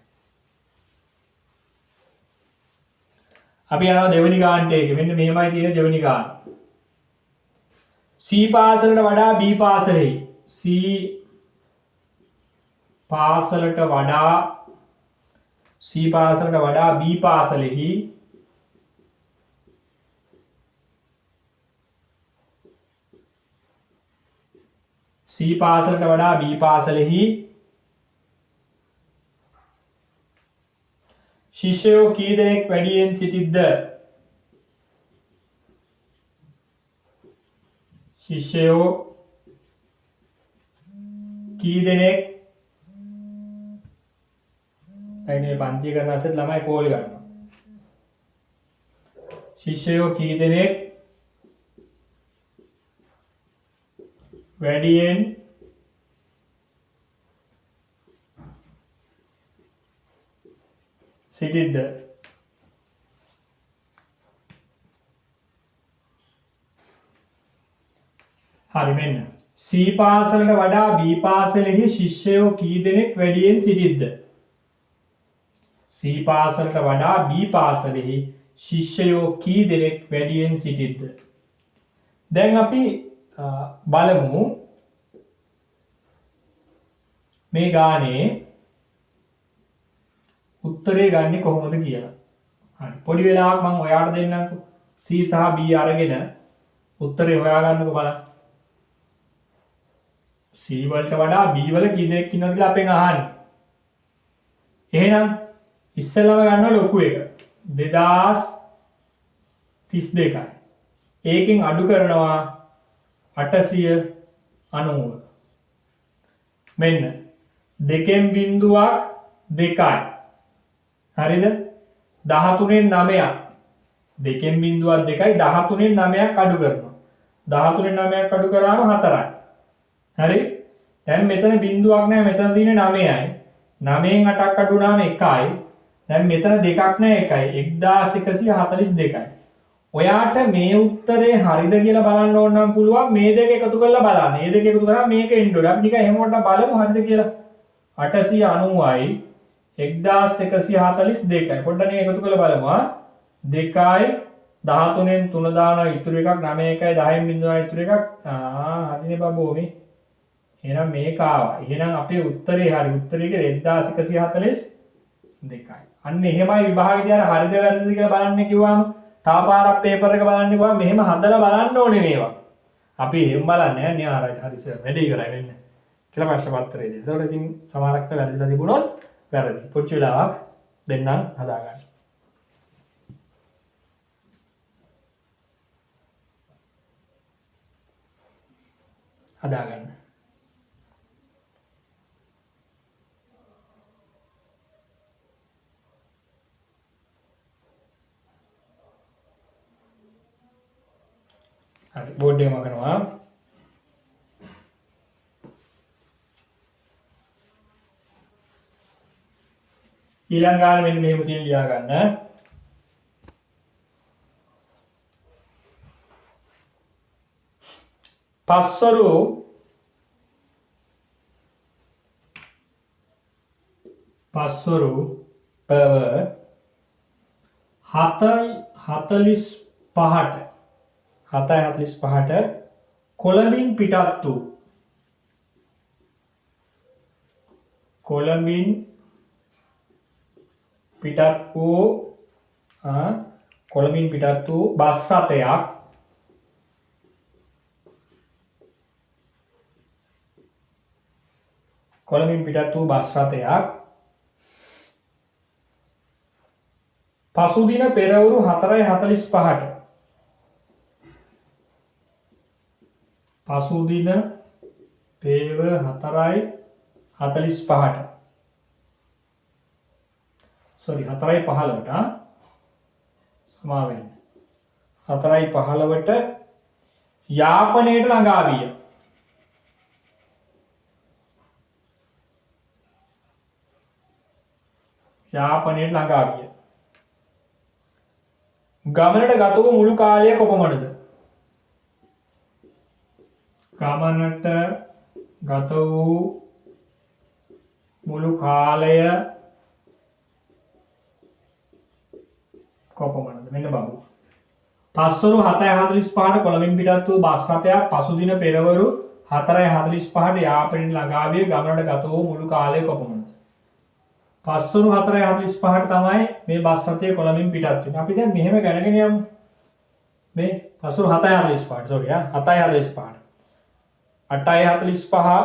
අපි යනවා දෙවෙනි ගානට එක. මෙන්න මෙහෙමයි තියෙන දෙවෙනි ගාන. C පාසලට වඩා B පාසලෙහි C පාසලට වඩා B පාසලෙහි C පාසලට වඩා B පාසලෙහි ශිෂ්‍යයෝ කී දෙනෙක් වැඩියෙන් සිටිද්ද? ශිෂ්‍යයෝ කී දෙනෙක් මේ පන්ති කරන අසත් ළමයි කෝල් ගන්නවා. ශිෂ්‍යයෝ කී දෙනෙක් වැඩියෙන් සිටිද්ද? හරි මෙන්න C පාසලට වඩා B පාසලෙහි ශිෂ්‍යයෝ කී දෙනෙක් වැඩියෙන් සිටිද්ද? C පාසලට වඩා B පාසලෙහි ශිෂ්‍යයෝ කී දෙනෙක් වැඩියෙන් සිටිද්ද? දැන් අපි බලමු මේ ගානේ උත්තරේ ගන්නේ කොහොමද කියලා. හරි පොඩි වෙලාවක් මම ඔයාලට දෙන්නම්කෝ. C සහ B අරගෙන උත්තරේ හොයාගන්නකෝ බලන්න. C වලට වඩා B වල කී දෙනෙක් ඉන්නවද කියලා අපෙන් අහන්නේ. එහෙනම් ඉස්සෙල්ලාම ගන්නවා ලොකු එක 2032යි. ඒකෙන් අඩු කරනවා 890. මෙන්න දෙකෙන් බිංදුවක් 2යි. හරිද? 13න් 9ක්. දෙකෙන් බිංදුවක් 2යි 13න් 9ක් අඩු කරනවා. 13න් 9ක් අඩු කරාම 4යි. හරි? දැන් මෙතන බිංදුවක් නැහැ. මෙතන තියෙන්නේ 9යි. 9න් 8ක් අඩු වුණාම 1යි. දැන් මෙතන දෙකක් නැහැ 1යි. 1142යි. ඔයාට මේ උත්තරේ හරිද කියලා බලන්න ඕන නම් පුළුවන් මේ දෙක එකතු කරලා බලන්න. මේ දෙක එකතු කරාම මේක එන්න ඕනේ. අපි නිකන් එහෙම වට්ට බලමු හරිද කියලා. 890යි 1142යි. පොඩ්ඩක් මේක එකතු කරලා බලමු. 2යි 13න් 3 දානවා ඉතුරු එකක් 9 1යි 10න් බිඳුවා ඉතුරු එකක්. හරිනේ බබෝ මේ. එහෙනම් මේක ආවා. එහෙනම් අපේ උත්තරේ හරි. උත්තරේ 1142යි. අන්න එහෙමයි විභාගෙදී අර හරිද වැරදිද කියලා බලන්න කිව්වම තව පාරක් පේපර් එක බලන්න කිව්වම මෙහෙම හදලා බලන්න ඕනේ මේවා. අපි එහෙම බලන්නේ නැහැ. හරි සර් වැඩේ ඉවරයි වෙන්න. කියලා ප්‍රශ්න පත්‍රයේදී. ඒතකොට ඉතින් සමහරක්ට වැරදිලා තිබුණොත් වැරදි. පුංචි වෙලාවක් දෙන්නම් හදාගන්න. හදාගන්න. හරි බෝඩ් එක මකනවා. ඊළඟ ගාන මෙන්න මෙහෙම තියෙන ලියා ගන්න. පස්වරු පව 7:45ට කොළඹින් පිටත් වූ බස් රථයක් පසුදින පෙරවරු 4:45ට පසුදින පෙරවරු 4:45ට sorry 4:15ට සමා වෙන්න 4:15ට යාපනයට ළඟා විය. ගමනට ගත වූ මුළු කාලය කොපමණද? ගමනට ගත වූ මුළු කාලය කොපමණද? මෙන්න බලමු. පස්වරු 7:45ට කොළඹින් පිටත් වූ බස් රථයක් පසුදින පෙරවරු 4:45ට යාපනයට ළඟා වී ගමනට ගත වූ මුළු කාලය කොපමණද? පස්වරු 4:45ට තමයි මේ බස් රථය කොළඹින් පිටත් වෙන්නේ. අපි දැන් මෙහෙම ගණගෙන යමු. මේ පස්වරු 7:45ට sorry 7:45ට 8:45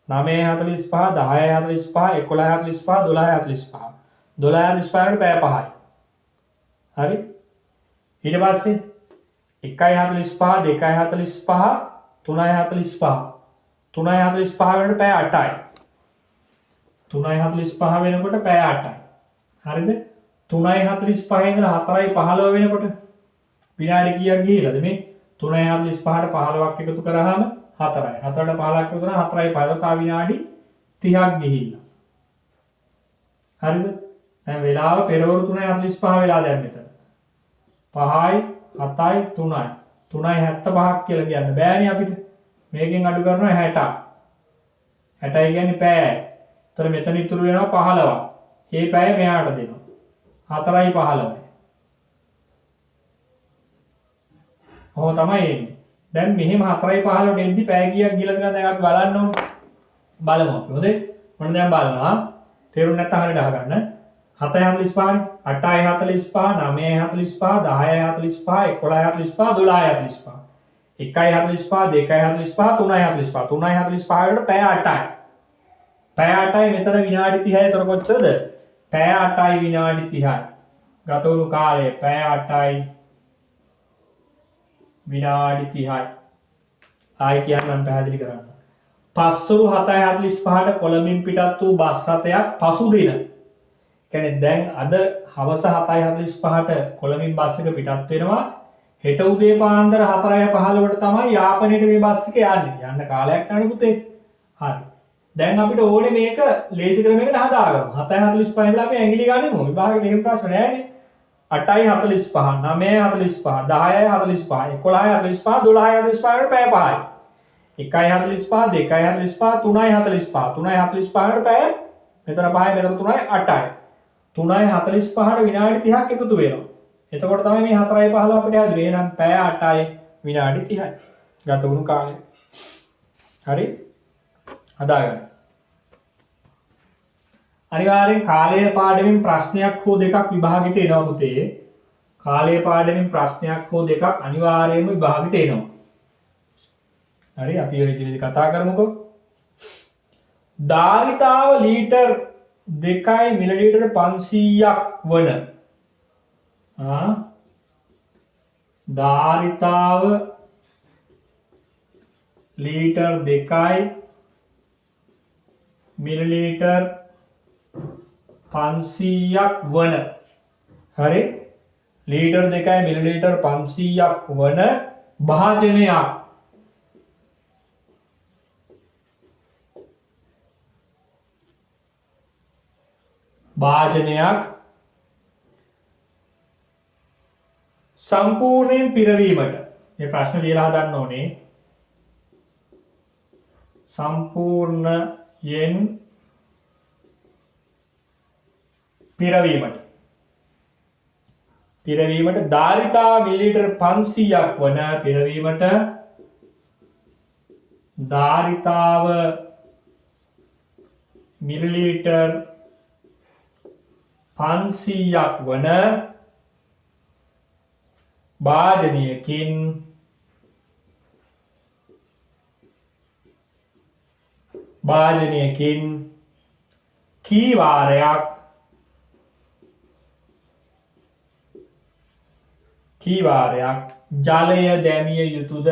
9:45 10:45 11:45 12:45 12:45ට පැය 5යි. හරි? ඊට පස්සේ 1:45 2:45 3:45 3:45 වෙනකොට පැය 8යි. 3:45 වෙනකොට පැය 8යි. හරිද? 3:45 ඉඳලා 4:15 වෙනකොට විනාඩි කීයක් ගිහිලාද මේ 3:45ට 15ක් එකතු කරාම 4යි. 4ට 15ක් එකතු කරාම 4:15 තව විනාඩි 30ක් ගිහිල්ලා. හරිද? දැන් වෙලාව පෙරවරු 3:45 වෙලා දැන් මෙතන. 5යි 7යි 3යි 3:75ක් කියලා කියන්න බෑනේ අපිට. මේකෙන් අඩු කරනවා 60. 60යි කියන්නේ පැයයි. ඒතර මෙතන ඉතුරු වෙනවා 15ක්. මේ පැය මෙයාට දෙනවා. 4:15යි. ඔහොම තමයි එන්නේ. දැන් මෙහෙම 4:15ට එද්දි පැය කීයක් ගිහලා තියෙනවද දැන් අපි බලන්න ඕනේ. බලමු අපි. හොඳේ. මොන දැන් බලනවා. තේරුම් නැත්නම් හරියට අහගන්න. 7:45නේ 8:45 9:45 10:45 11:45 12:45 1:45 2:45 3:45 3:45 වලට පැය 8යි. පැය 8යි මෙතන විනාඩි 30යි. එතකොට කොච්චරද? පැය 8යි විනාඩි 30යි. ගත වුණු කාලය පැය 8යි විනාඩි 30යි. ආයි කියන්නම් පැහැදිලි කරන්න. පස්වරු 7:45ට කොළඹින් පිටත් වූ බස් රථයක් පසුදින. කියන්නේ දැන් අද හවස 7:45ට කොළඹින් බස් එක පිටත් වෙනවා. හෙට උදේ පාන්දර 4:15ට තමයි යාපනයේට මේ බස් එක යන්නේ. යන්න කාලයක් යන්නේ පුතේ. හරි. දැන් අපිට ඕනේ මේක ලේසි කර මේකට හදාගමු. 7:45 ඉඳලා අපි ඇඟිලි ගනිමු. විභාගෙට එහෙම ප්‍රශ්න නෑනේ. 8:45 9:45 10:45 11:45 12:45 වලට පැය 5යි. 1:45 2:45 3:45 3:45 වලට පැය මෙතන 5යි මෙතන 3යි 8යි. 3:45ට විනාඩි 30ක් එකතු වෙනවා. එතකොට තමයි මේ 4:15 අපිට හැදුවේ. එහෙනම් පැය 8යි විනාඩි 30යි. ගත වුණු කාලය. හරි? හදාගන්න. අනිවාර්යෙන් කාලය පාඩමින් ප්‍රශ්නයක් හෝ දෙකක් විභාගෙට එනවා පුතේ. කාලය පාඩමින් ප්‍රශ්නයක් හෝ දෙකක් අනිවාර්යයෙන්ම විභාගෙට එනවා. හරි අපි ඔය විදිහට කතා කරමුකෝ. ධාරිතාව ලීටර් 2යි මිලිලීටර් 500ක් වන ධාරිතාව ලීටර් 2යි මිලිලීටර් 500ක් වන හරි ලීටර් 2යි මිලිලීටර් 500ක් වන භාජනයක් සම්පූර්ණයෙන් පිරවීමට මේ ප්‍රශ්න ලියලා හදන්න ඕනේ. සම්පූර්ණයෙන් පිරවීමට ධාරිතාව මිලිලීටර් 500ක් වන පිරවීමට ධාරිතාව මිලිලීටර් 500ක් වන භාජනයකින් කී වාරයක් ජලය දැමිය යුතුද?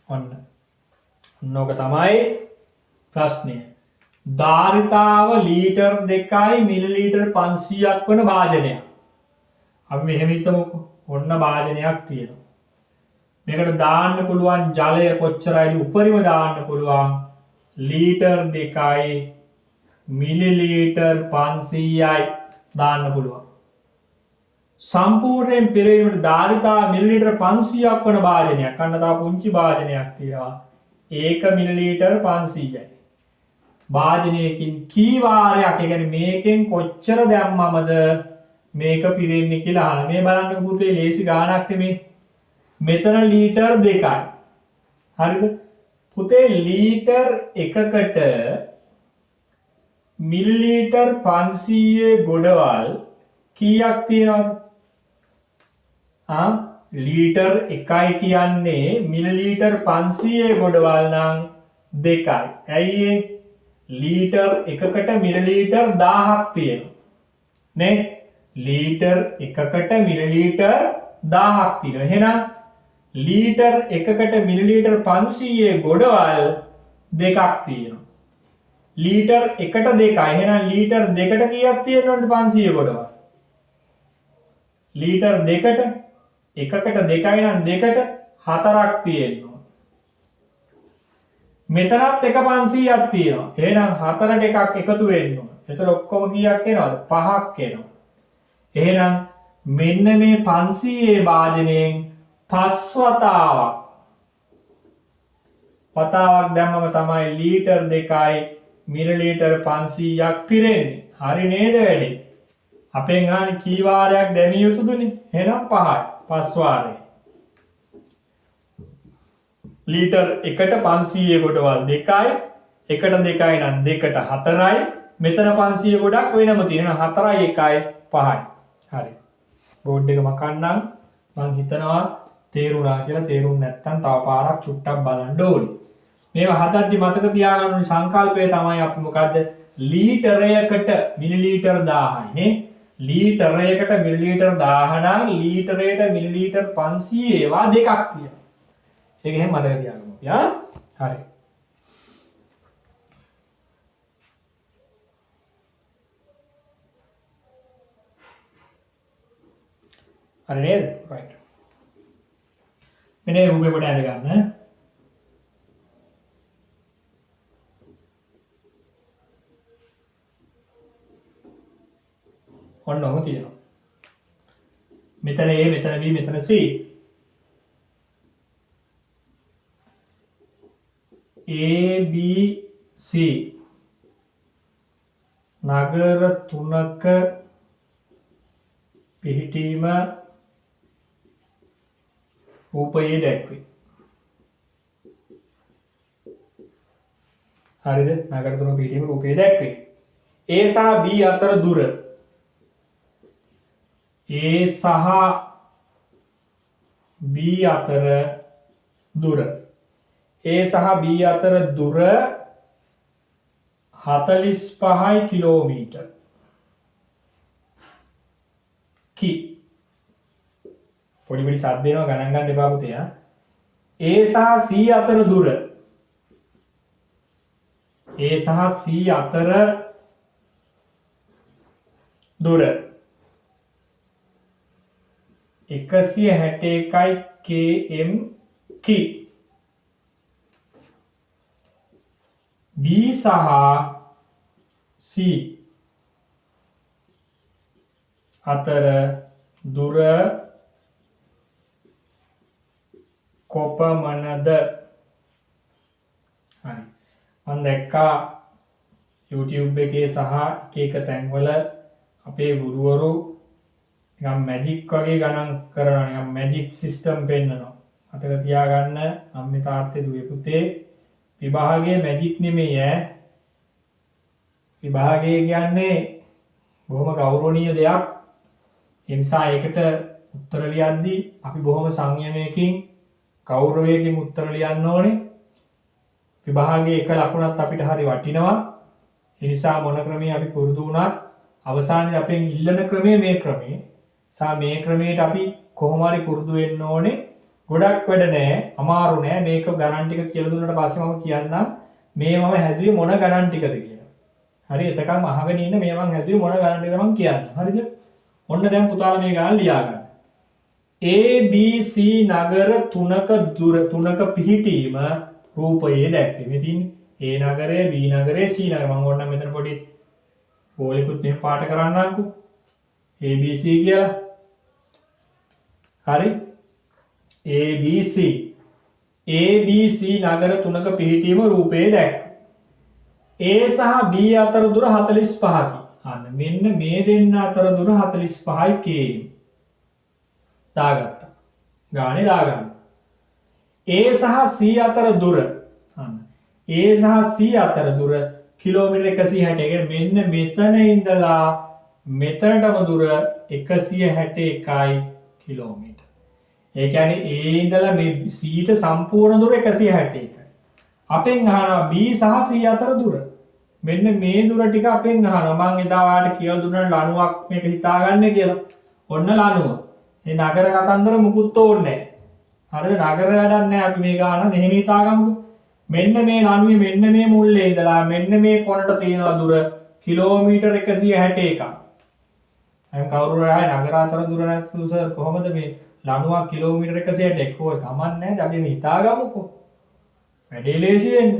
ඔන්න ඕක තමයි ප්‍රශ්නය. ධාරිතාව ලීටර් 2යි මිලිලීටර් 500ක් වන භාජනයක්. අපි මෙහෙම හිතමුකෝ. ඔන්න භාජනයක් තියෙනවා. මේකට දාන්න පුළුවන් ජලය කොච්චරයිද? උපරිම දාන්න පුළුවන් ලීටර් 2යි මිලිලීටර් 500යි දාන්න පුළුවන්. සම්පූර්ණයෙන් පිරවීමට ධාරිතාව මිලිලීටර් 500ක් වන භාජනයක්. අන්න තව පුංචි භාජනයක් තියෙනවා. ඒක මිලිලීටර් 500යි. වාදනයකින් කී වාරයක්, ඒ කියන්නේ මේකෙන් කොච්චර දැම්මමද මේක පිරෙන්නේ කියලා අහලා. මේ බලන්න පුතේ ලේසි ගාණක් නෙමේ. මෙතන ලීටර් 2යි. හරිද? පුතේ ලීටර් එකකට මිලිලීටර් 500 ගොඩවල් කීයක් තියෙනවද? ලීටර් 1යි කියන්නේ මිලිලීටර් 500 ගොඩවල් නම් 2යි. ඇයි ඒ? ලීටර් එකකට මිලිලීටර් 1000ක් තියෙනවා. නේ? ලීටර් එකකට මිලිලීටර් 1000ක් තියෙනවා. එහෙනම් ලීටර් එකකට මිලිලීටර් 500 ගොඩවල් දෙකක් තියෙනවා. ලීටර් එකට 2යි. එහෙනම් ලීටර් දෙකට කීයක් තියෙනවද 500 ගොඩවල්? ලීටර් දෙකට එකකට 2යි නම් දෙකට 4ක් තියෙනවා. මෙතනත් එක 500ක් තියෙනවා. එහෙනම් 4ට එකක් එකතු වෙන්න ඕන. එතකොට ඔක්කොම කීයක් එනවද? 5ක් එනවා. එහෙනම් මෙන්න මේ 500 භාජනයෙන් 5 වතාවක් දැම්මම තමයි ලීටර් 2යි මිලිලීටර් 500ක් පිරෙන්නේ. හරි නේද වැඩේ? අපෙන් අහන්නේ කී වාරයක් දැමිය යුතුදනේ? එහෙනම් 5යි. 5 වාරේ. ලීටර් එකට 500 ගොඩවල් 2යි. එකට 2යි නම් දෙකට 4යි. මෙතන 500 ගොඩක් වෙනම තියෙනවා. 4යි 1යි 5යි. හරි. බෝඩ් එක මකන්නම්. මම හිතනවා තේරුණා කියලා. තේරුම් නැත්නම් තව පාරක් චුට්ටක් බලන්න ඕනේ. මේවා හදද්දි මතක තියාගන්න ඕනේ සංකල්පය තමයි අපි මොකද්ද? ලීටරයකට මිලිලීටර් 1000යි නේ. ලීටරයකට මිලිලීටර් 1000 නම් ලීටරයට මිලිලීටර් 500 ඒවා දෙකක් තියෙනවා. ඒක එහෙම මතක තියාගන්න ඕනේ. හරි. හරි නේද? right. මෙන්න රූපේ කොට ඇද ගන්න. ඔන්නම තියෙනවා. මෙතන A, මෙතන B, මෙතන C. A, B, C නගර තුනක පිහිටීම රූපයේ දැක්වේ. හරිද? නගර තුනක පිහිටීම රූපයේ දැක්වේ. A සහ B අතර දුර A සහ B අතර දුර A සහ B අතර දුර 45යි කිලෝමීටර්. පොඩි පොඩි සද්ද දෙනවා ගණන් ගන්න එපා පුතේ. A සහ C අතර දුර A සහ C අතර දුර 161යි km කි. B සහ C අතර දුර කොපමණද? හරි. මම දැක්කා YouTube එකේ සහ එක තැන්වල අපේ ගුරුවරු නිකන් මැජික් වගේ ගණන් කරනවා. නිකන් මැජික් සිස්ටම් පෙන්නනවා. අතක තියාගන්න අම්මේ තාත්තේ දුවේ පුතේ විභාගයේ මැජික් නෙමෙයි ඈ. විභාගය කියන්නේ බොහොම ගෞරවනීය දෙයක්. ඒ නිසා ඒකට උත්තර ලියද්දී අපි බොහොම සංයමයකින් ගෞරවයෙන් උත්තර ලියන්න ඕනේ. විභාගයේ එක ලකුණක් අපිට හරි වටිනවා. ඒ නිසා මොන ක්‍රමයේ අපි පුරුදු වුණත් අවසානයේ අපෙන් ඉල්ලන ක්‍රමය මේ ක්‍රමය. සා මේ ක්‍රමයට අපි කොහොම හරි පුරුදු වෙන්න ඕනේ. ගොඩක් වැඩ නෑ, අමාරු නෑ. මේක ගණන් ටික කියලා දුන්නාට පස්සේ මම කියන්නම් මේ මම හැදුවේ මොන ගණන් ටිකද කියලා. හරි එතකම් අහගෙන ඉන්න මේ මම හැදුවේ මොන ගණන් ටිකද මම කියන්නම්. හරිද? ඔන්න දැන් පුතාලා මේ ගණන් ලියා ගන්න. A B C නගර තුනක පිහිටීම රූපයේ දැක්වේ. මේ තියෙන්නේ A නගරය, B නගරය, C නගරය. මම ඕනනම් මෙතන පොඩි බෝලෙකුත් මෙහෙම පාට කරන්නම්කෝ. A B C කියලා. හරි? A B C. ABC නගර තුනක පිහිටීම රූපයේ දැක්වේ. A සහ B අතර දුර 45කි. අන්න මෙන්න මේ දෙන්න අතර දුර 45යි K. දාගත්තා. ගානේ දාගන්න. A සහ C අතර දුර අන්න A සහ C අතර දුර කිලෝමීටර් 160. මෙන්න මෙතන ඉඳලා මෙතනටම දුර 161යි කිලෝමීටර්. ඒ කියන්නේ A ඉඳලා මේ C ට සම්පූර්ණ දුර 161යි. අපෙන් අහනවා B සහ C අතර දුර. මෙන්න මේ දුර ටික අපෙන් අහනවා. මම එදා ඔයාලට කියලා දුන්නා ලණුවක් මේක හිතාගන්න කියලා. ඔන්න ලණුව. මේ නගර කතන්දර මුකුත් ඕනේ නැහැ. හරිද? නගර වැඩක් නැහැ. අපි මේ ගාන මෙහෙම හිතාගමුකෝ. මෙන්න මේ ලණුවේ මෙන්න මේ මුල්ලේ ඉඳලා මෙන්න මේ කොනට තියෙන දුර කිලෝමීටර් 161ක්. අයම් කවුරු හරි නගර අතර දුර නැත්නම් සර් කොහොමද මේ ලණුවක් කිලෝමීටර් 161ක් කොහොම කමන්නේ නැහැ. අපි මේ හිතාගමුකෝ. වැඩේ ලේසි වෙන්න.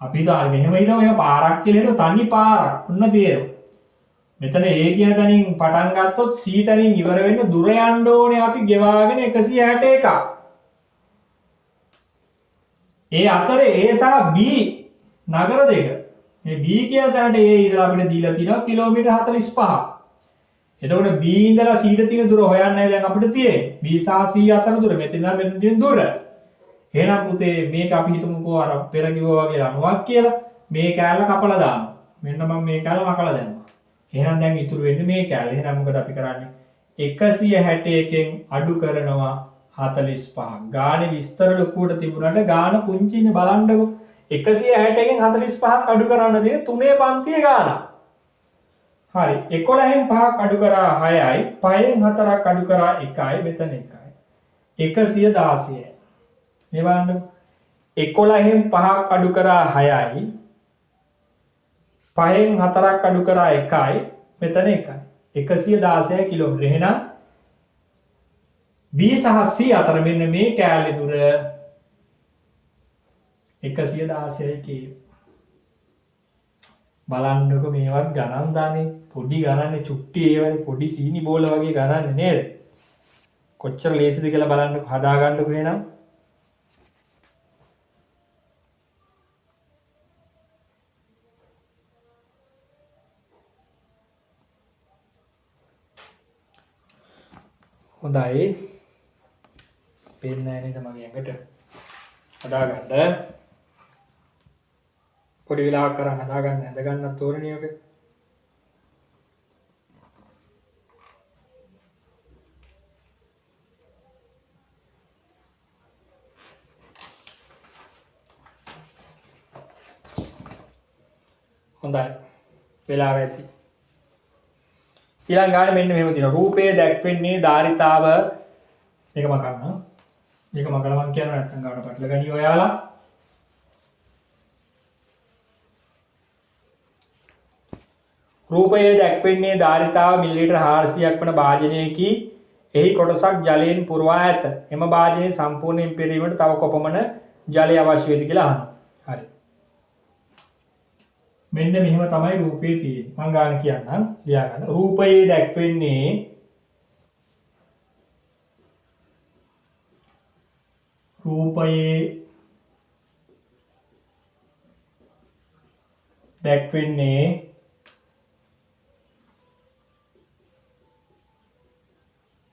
අපි හිතාන්නේ මෙහෙම හිතමු මේක පාරක් කියලා හිතමු තනි පාරක්. ඔන්න තේරෙනවා. මෙතන A කියන තැනින් පටන් ගත්තොත් C තැනින් ඉවර වෙන්න දුර යන්න ඕනේ අපි ගෙවාගෙන 161ක්. ඒ අතරේ A සහ B නගර දෙක. මේ B කියන තැනට A ඉඳලා අපිට දීලා තියෙනවා කිලෝමීටර් 45. එතකොට B ඉඳලා C ට තියෙන දුර හොයන්නයි දැන් අපිට තියෙන්නේ. B සහ C අතර දුර මෙතන ඉඳන් මෙතන තියෙන දුර. එහෙනම් පුතේ මේක අපි හිතමුකෝ අර පෙර කිව්වා වගේ අණුවක් කියලා. මේ කෑල්ල කපලා දානවා. මෙන්න මම මේ කෑල්ල මකලා දැම්මා. එහෙනම් දැන් ඉතුරු වෙන්නේ මේ කෑල්ල. එහෙනම් මොකද අපි කරන්නේ? 161කින් අඩු කරනවා 45. ගානේ විස්තර ලොකුවට තිබුණාට ගාන පුංචිනේ බලන්නකෝ. 161කින් 45ක් අඩු කරන්න දෙන්නේ 3 පන්තියේ ගාන. හරි. 11න් 5ක් අඩු කරා 6යි. 5න් 4ක් අඩු කරා 1යි. මෙතන 1යි. 116යි. මේ බලන්න 11න් 5ක් අඩු කරා 6යි 5න් 4ක් අඩු කරා 1යි මෙතන 1යි 116 කිලෝමීටර. එහෙනම් B සහ C අතර මෙන්න මේ කෑල්ලේ දුර 116යි කියේ. බලන්නකො මේවත් ගණන් දාන්නේ පොඩි ගණන්නේ චුට්ටි ඒවනේ පොඩි සීනි බෝල වගේ ගණන්නේ නේද? කොච්චර ලේසිද කියලා බලන්නකො හදාගන්නකො එහෙනම්. හොඳයි. පේන්නේ නැහැ නේද මගේ ඇඟට? හදාගන්න. පොඩි වෙලාවක් කරන් හදාගන්න ඇඳ ගන්නත් ඕනේ ඔක. හොඳයි. වෙලාව ඇති. ඊළඟ ගානේ මෙන්න මෙහෙම තියෙනවා. රූපයේ දැක්වෙන්නේ ධාරිතාව මේක මකන්න. මේක මකලා මම කියනවා නැත්නම් ගාන පැටල ගනිය ඔයාලා. රූපයේ දැක්වෙන්නේ ධාරිතාව මිලිලීටර් 400ක් වන භාජනයකි. එහි කොටසක් ජලයෙන් පුරවා ඇත. එම භාජනය සම්පූර්ණයෙන් පිරීමට තව කොපමණ ජලය අවශ්‍ය වේද කියලා අහනවා. හරි. මෙන්න මෙහෙම තමයි රූපේ තියෙන්නේ. මම ගාන කියන්නම් ලියා ගන්න. රූපයේ දැක්වෙන්නේ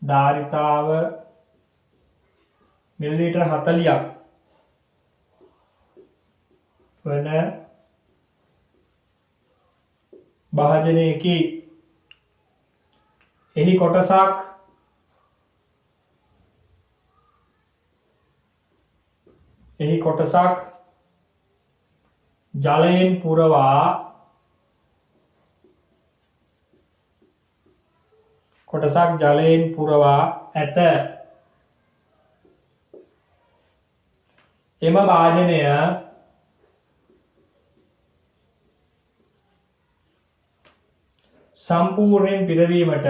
ධාරිතාව මිලිලීටර් 40ක් වන භාජනයකි. එහි කොටසක් ජලයෙන් පුරවා ඇත. එම භාජනය සම්පූර්ණයෙන් පිරවීමට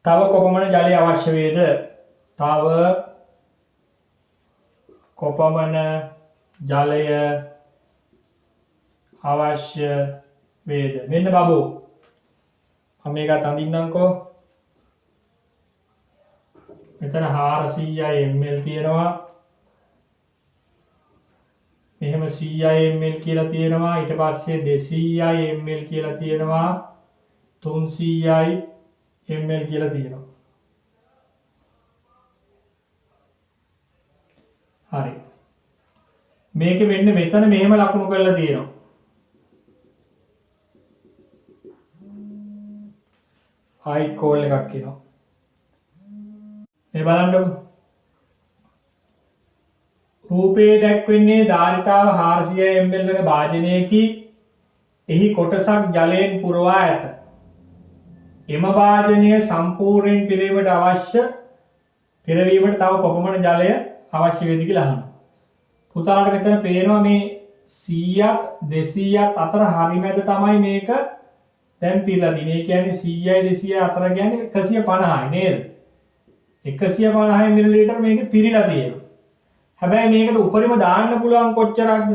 තව කොපමණ ජලය අවශ්‍ය වේද? තව කොපමණ ජලය අවශ්‍ය වේද? මෙන්න බබෝ. මම මේක අඳින්නම්කෝ. මෙතන 400යි ml තියෙනවා. මෙහෙම 100යි ml කියලා තියෙනවා. ඊට පස්සේ 200යි ml කියලා තියෙනවා. 300යි ml කියලා තියෙනවා. හරි. මේක වෙන්නේ මෙතන මෙහෙම ලකුණු කරලා තියෙනවා. හයි කෝල් එකක් කියනවා. මේ බලන්නකො. රූපයේ දැක්වෙන්නේ ධාරිතාව 400 ml වන භාජනයකි. එහි කොටසක් ජලයෙන් පුරවා ඇත. එම භාජනය සම්පූර්ණයෙන් පිරීමට අවශ්‍ය පිරවීමට තව කොපමණ ජලය අවශ්‍ය වේද කියලා අහනවා. පුතාලට මෙතන පේනවා මේ 100ත් 200ත් අතර හරිමැද තමයි මේක දැන් පිරලා තියෙන්නේ. ඒ කියන්නේ 100යි 200යි අතර කියන්නේ 150යි නේද? 150 මිලිලීටර මේක පිරීලා තියෙනවා. හැබැයි මේකට උපරිම දාන්න පුළුවන් කොච්චරක්ද?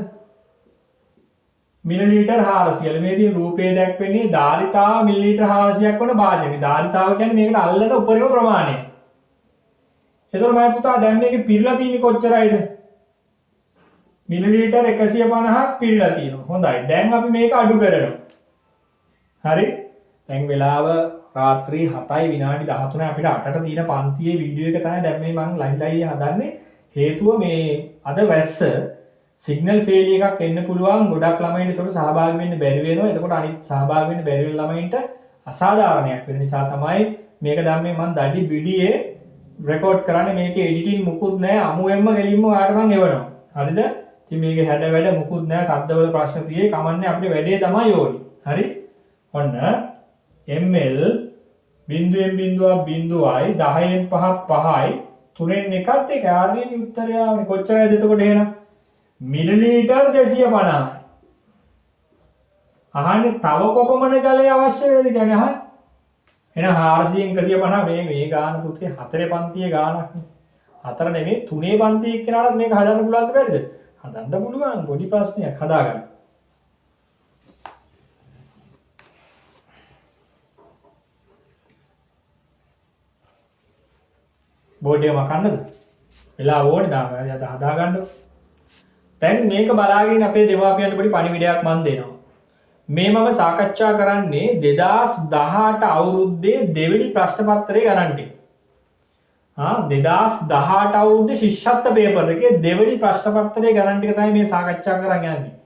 මිලිලීටර් 400. මේ තියෙන රූපයේ දැක්වෙන්නේ ධාරිතාව මිලිලීටර් 400ක් වන භාජනය. ධාරිතාව කියන්නේ මේකට අල්ලන උපරිම ප්‍රමාණය. එතකොට මම පුතා දැන් මේකේ පිරලා තියෙන්නේ කොච්චරයිද? මිලිලීටර් 150ක් පිරලා තියෙනවා. හොඳයි. දැන් අපි මේක අඩු කරනවා. හරි? දැන් වෙලාව රාත්‍රී 7යි විනාඩි 13 අපිට 8ට තියෙන පන්තියේ වීඩියෝ එක තමයි දැන් මේ මම ලයිව් හදන්නේ. හේතුව මේ අද වැස්ස සිග්නල් ෆේලියර් එකක් එන්න පුළුවන්. ගොඩක් ළමයින්ට ඒකට සහභාගී වෙන්න බැරි වෙනවා. එතකොට අනිත් සහභාගී වෙන්න බැරි වෙන ළමයින්ට අසාධාරණයක් වෙන නිසා තමයි මේක දැන් මේ මම දඩි විඩියේ රෙකෝඩ් කරන්නේ. මේකේ එඩිටින් මුකුත් නැහැ. අමුෙන්ම ගෙලින්ම ඔයාලට මම එවනවා. හරිද? ඉතින් මේකේ හැඩ වැඩ මුකුත් නැහැ. සද්දවල ප්‍රශ්න තියෙයි. කමන්නේ අපිට වැඩේ තමයි ඕනි. හරි? ඔන්න ml බිඳුවෙන් බිඳුවක් බිඳුවයි 10න් 5ක් 5යි 3න් එකත් ඒක ආර්යගේ උත්තරය ආවනේ. කොච්චරයිද එතකොට එහෙනම්? මිලිලීටර් 250යි. අහන්නේ තව කොපමණ ජලය අවශ්‍ය වේද කියන්නේ අහන්නේ. එහෙනම් 400න් 150 මේ ගාන පුතේ 4 පන්තියේ ගානක් නේ. 4 නෙමෙයි 3 පන්තියේ එක්කනටත් මේක හදන්න පුළුවන්ද බැරිද? හදන්න පුළුවන්. පොඩි ප්‍රශ්නයක් හදාගන්න. බෝඩ් එක මකන්නද? වෙලා ඕනේ දාන්න හදාගන්න. දැන් මේක බලාගෙන අපේ දෙමාපියන්ට පොඩි පණිවිඩයක් මම දෙනවා. මේ මම සාකච්ඡා කරන්නේ 2018 අවුරුද්දේ දෙවෙනි ප්‍රශ්න පත්‍රයේ ගණන් ටික. 2018 අවුරුද්දේ ශිෂ්‍යත්ව පේපර් එකේ දෙවෙනි ප්‍රශ්න පත්‍රයේ ගණන් ටික තමයි මේ සාකච්ඡා කරන් යන්නේ.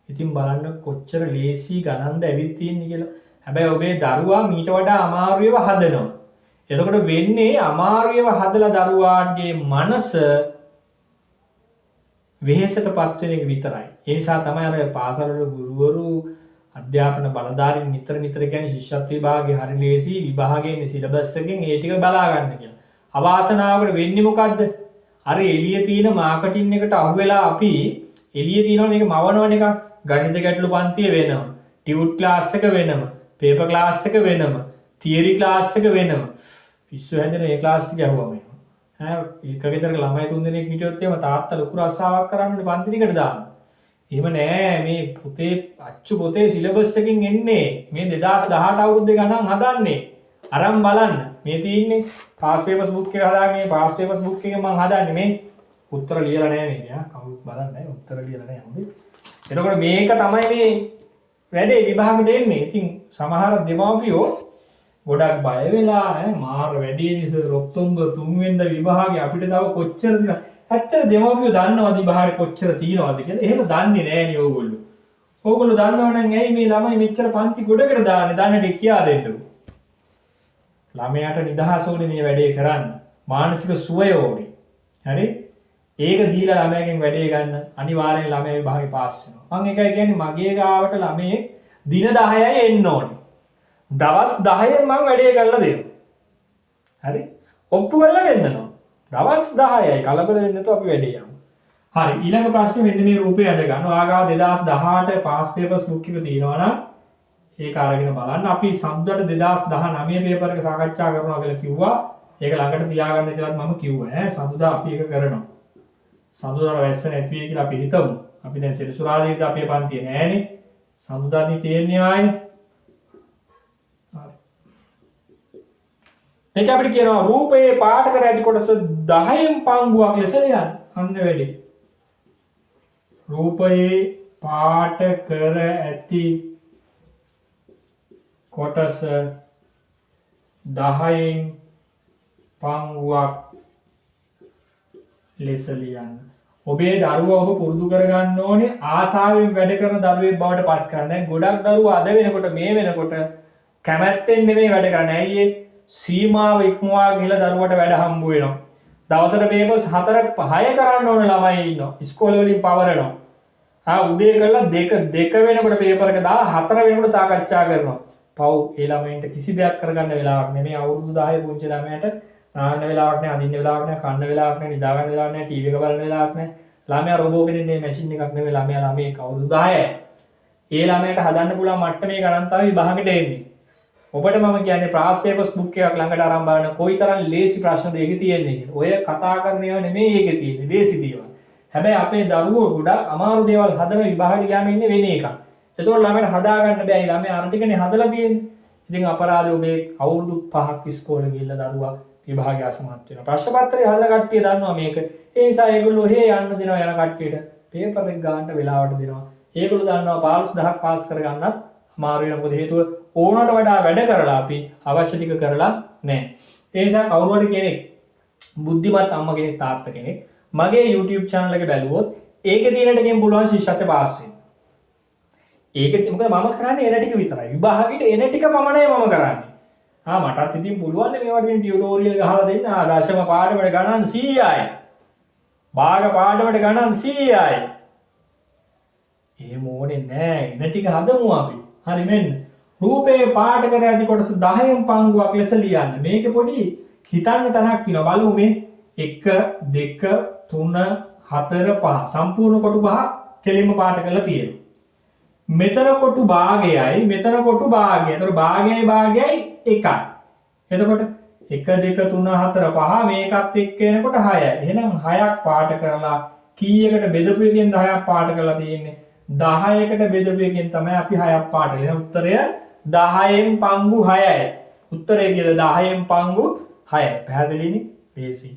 ඉතින් බලන්න කොච්චර ලේසි ගණන්ද ඇවිත් තියෙන්නේ කියලා. හැබැයි ඔබේ දරුවා මීට වඩා අමාරුව හදනවා. එතකොට වෙන්නේ අමාරුව හදලා දරුවාගේ මනස වෙහෙසටපත් වෙන එක විතරයි. ඒ නිසා තමයි අර පාසල්වල ගුරුවරු අධ්‍යාපන බලධාරීන් නිතර කියන්නේ ශිෂ්‍යත්ව විභාගේ හරි ලේසි විභාගයේ සිලබස් එකෙන් ඒ ටික බලා ගන්න කියලා. අවාසනාවකට වෙන්නේ මොකද්ද? අර එළියේ තියෙන මාකටින් එකට අහු වෙලා අපි එළියේ තියෙනවා මේක මවනවන එක. ගණිත ගැටළු පන්තිය වෙනම, ටියුට් ක්ලාස් එක වෙනම, පේපර් ක්ලාස් එක වෙනම, තියරි ක්ලාස් එක වෙනම. පිස්සු හැදෙන ඒ ක්ලාස් ටික ඇහුවම එක ගෙදරක ළමයි 3 දෙනෙක් හිටියොත් එහෙම තාත්තා ලොකු රස්සාවක් කරන්නේ පන්ති ටිකට දාන්න. එහෙම නෑ මේ පොතේ අච්චු පොතේ සිලබස් එකකින් එන්නේ. මේ 2018 අවුරුද්දේ ගණන් හදන්නේ. අරන් බලන්න. මේ තියෙන්නේ පාස් පේපර්ස් බුක් එක හදාගෙන මේ පාස් පේපර්ස් බුක් එකෙන් මම හදාන්නේ මේ උත්තර ලියලා නෑ මේක. කවුරුත් බලන්නේ නෑ උත්තර ලියලා නෑ හොඳේ. එතකොට මේක තමයි මේ වැඩේ විභාගෙට එන්නේ. ඉතින් සමහර දෙමාපියෝ ගොඩක් බය වෙලා මාර වැඩේ නිසා ඔක්තෝබර් 3 වෙනිදා විභාගේ අපිට තව කොච්චර දින. ඇත්තට දෙමාපියෝ දන්නවද විභාගේ කොච්චර තියෙනවද කියලා? එහෙම දන්නේ නැහැ නේ ඕගොල්ලෝ. ඕගොල්ලෝ දන්නව නම් ඇයි මේ ළමයි මෙච්චර පන්ති ගොඩකට දාන්නේ? දන්නේ ටික කියා දෙන්නකෝ. ළමයාට නිදහස ඕනේ මේ වැඩේ කරන්න. මානසික සුවය ඕනේ. හරි? ඒක දීලා ළමයාගෙන් වැඩේ ගන්න අනිවාර්යෙන් ළමයා විභාගේ පාස් වෙනවා. මම ඒකයි කියන්නේ මගේ ගාවට ළමයේ දින 10යි එන්න ඕනේ. දවස් 10න් මම වැඩේ කරලා දෙනවා. හරි? ඔප්පු කරලා දෙන්නවා. දවස් 10යි කලබල වෙන්න නැතුව අපි වැඩේ යමු. හරි ඊළඟ ප්‍රශ්නේ මෙන්න මේ රූපේ අද ගන්න. ඔයාගාව 2018 පාස් පේපර්ස් බුක් එක තියෙනවා නම් ඒක අරගෙන බලන්න. අපි සම්දට 2019 පේපර් එක සාකච්ඡා කරනවා කියලා කිව්වා. ඒක ළඟට තියාගන්න කියලාත් මම කිව්වා. සඳුදා අපි ඒක කරනවා. සඳුදාට වැස්ස නැති වෙයි කියලා අපි හිතමු. අපි දැන් සෙනසුරාදාට අපේ පන්තිය නෑනේ. සමුදානි තියෙන්නේ ආයේ. මේක අපිට කියනවා රූපයේ පාට කර ඇති කොටස 10න් පංගුවක් ලෙස ලියන්න. අන්න වැඩි. රූපයේ පාට කර ඇති කොටස 10න් පංගුවක් ලෙස ලියන්න. ඔබේ දරුවා ඔබ පුරුදු කරගන්න ඕනේ ආසාවෙන් වැඩ කරන දරුවෙක් බවට පත් කරන්න. දැන් ගොඩක් දරුවෝ අද වෙනකොට මේ වෙනකොට කැමැත්තෙන් නෙමෙයි වැඩ කරන්නේ. ඇයි ඒ සීමාව ඉක්මවා ගිහලා දරුවට වැඩ හම්බ වෙනවා. දවසට පේපර්ස් 4 5 කරන්න ඕන ළමයි ඉන්නවා. ඉස්කෝලේ වලින් පවරනවා. උදේ කරලා දෙක වෙනකොට පේපර් එක දාලා 4 වෙනකොට සාකච්ඡා කරනවා. පව් ඒ ළමයින්ට කිසි දෙයක් කරගන්න වෙලාවක් නෙමෙයි. අවුරුදු 10 පුංචි ළමයට නාන්න වෙලාවක් නැහැ, අඳින්න වෙලාවක් නැහැ, කන්න වෙලාවක් නැහැ, නිදා ගන්න වෙලාවක් නැහැ, ටීවී එක බලන්න වෙලාවක් නැහැ. ළමයා රොබෝ කෙනෙක් නෙමෙයි, මැෂින් එකක් නෙමෙයි. ළමයෙක් අවුරුදු 10යි. ඒ ළමයට හදන්න පුළුවන් මට්ටමේ ගණන් තමයි විභාගෙට එන්නේ. ඔබට මම කියන්නේ ප්‍රාස් පේපර්ස් බුක් එකක් ළඟට අරන් බලන්න කොයිතරම් ලේසි ප්‍රශ්නද ඒකේ තියෙන්නේ කියලා. ඔය කතා කරන ඒවා නෙමෙයි ඒකේ තියෙන්නේ, ලේසි දේවල්. හැබැයි අපේ දරුවෝ ගොඩක් අමාරු දේවල් හදන විභාගෙට ගියාම ඉන්නේ වෙන එකක්. ඒතකොට ළමයට හදා ගන්න බෑ. ළමයා අර ටිකනේ හදලා තියෙන්නේ. ඉතින් අපරාධය ඔබේ අවුරුදු 5ක් ඉස්කෝලේ ගිහිල්ලා දරුවා විභාගය අසමත් වෙනවා. ප්‍රශ්න පත්‍රය හදලා කට්ටිය දන්නවා මේක. ඒ නිසා ඒගොල්ලෝ හේ යන්න දෙනවා යන කට්ටියට. පේපර් එක ගන්නට වෙලාවට දෙනවා. ඒගොල්ලෝ දන්නවා 15000ක් පාස් කරගන්නත් අමාරු වෙන මොකද හේතුව ඕනට වඩා වැඩ කරලා අපි අවශ්‍ය ටික කරලා නැහැ. ඒ නිසා කවුරු හරි කෙනෙක් බුද්ධිමත් අම්මා කෙනෙක් තාත්තා කෙනෙක් මගේ YouTube channel එක බැලුවොත් ඒකේ තියෙන ටිකෙන් පුළුවන් ශිෂ්‍යත්වයට පාස් වෙන්න. ඒකෙත් මොකද මම කරන්නේ එන ටික විතරයි. විභාගෙට එන ටික පමණයි මම කරන්නේ. මටත් ඉතින් පුළුවන් නේ මේවට ඉතින් ටියුටෝරියල් ගහලා දෙන්න. දශම පාඩමට ගණන් 100යි. භාග පාඩමට ගණන් 100යි. එහෙම ඕනේ නෑ. එන ටික හදමු අපි. හරි මෙන්න. රූපේ පාට කර ඇති කොටස 10න් පංගුවක් ලෙස ලියන්න. මේකේ පොඩි හිතන්න තැනක් තියෙනවා. බලමු මේ 1 2 3 4 5 සම්පූර්ණ කොටු 5 කෙලින්ම පාට කරලා තියෙනවා. මෙතන කොටු භාගයයි මෙතන කොටු භාගයයි. ඒතර භාගයයි එකයි. එතකොට 1 2 3 4 5 මේකත් එක්ක එනකොට 6යි. එහෙනම් 6ක් පාට කරලා කීයකට බෙදපු එකෙන් 10ක් පාට කරලා තියෙන්නේ? 10කට බෙදපු එකෙන් තමයි අපි 6ක් පාට කරන්නේ. උත්තරය 10න් පංගු 6යි. උත්තරය කියද 10න් පංගු 6යි. පැහැදිලිනේ? ලේසි.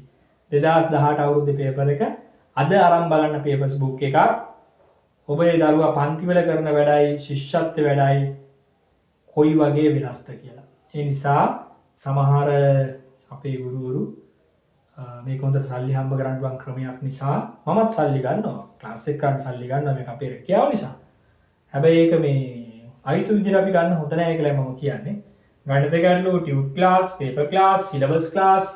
2018 අවුරුද්දේ පේපර් එක අද අරන් බලන්න පේපර්ස් බුක් එකක්. ඔබේ දරුවා පන්තිවල කරන වැඩයි ශිෂ්‍යත්ව වැඩයි කොයි වගේ වෙනස්ද කියලා. ඒ නිසා සමහර අපේ ගුරුවරු මේක හොඳට සල්ලි හම්බ කරන්න පුළුවන් ක්‍රමයක් නිසා මමත් සල්ලි ගන්නවා. ක්ලාස් එක ගන්න සල්ලි ගන්නවා මේක අපේ රැකියාව නිසා. හැබැයි ඒක මේ අයිතු විදිහට අපි ගන්න හොඳ නැහැ කියලා මම කියන්නේ. ගණිත ගැටලු, tute class, paper class, syllabus class,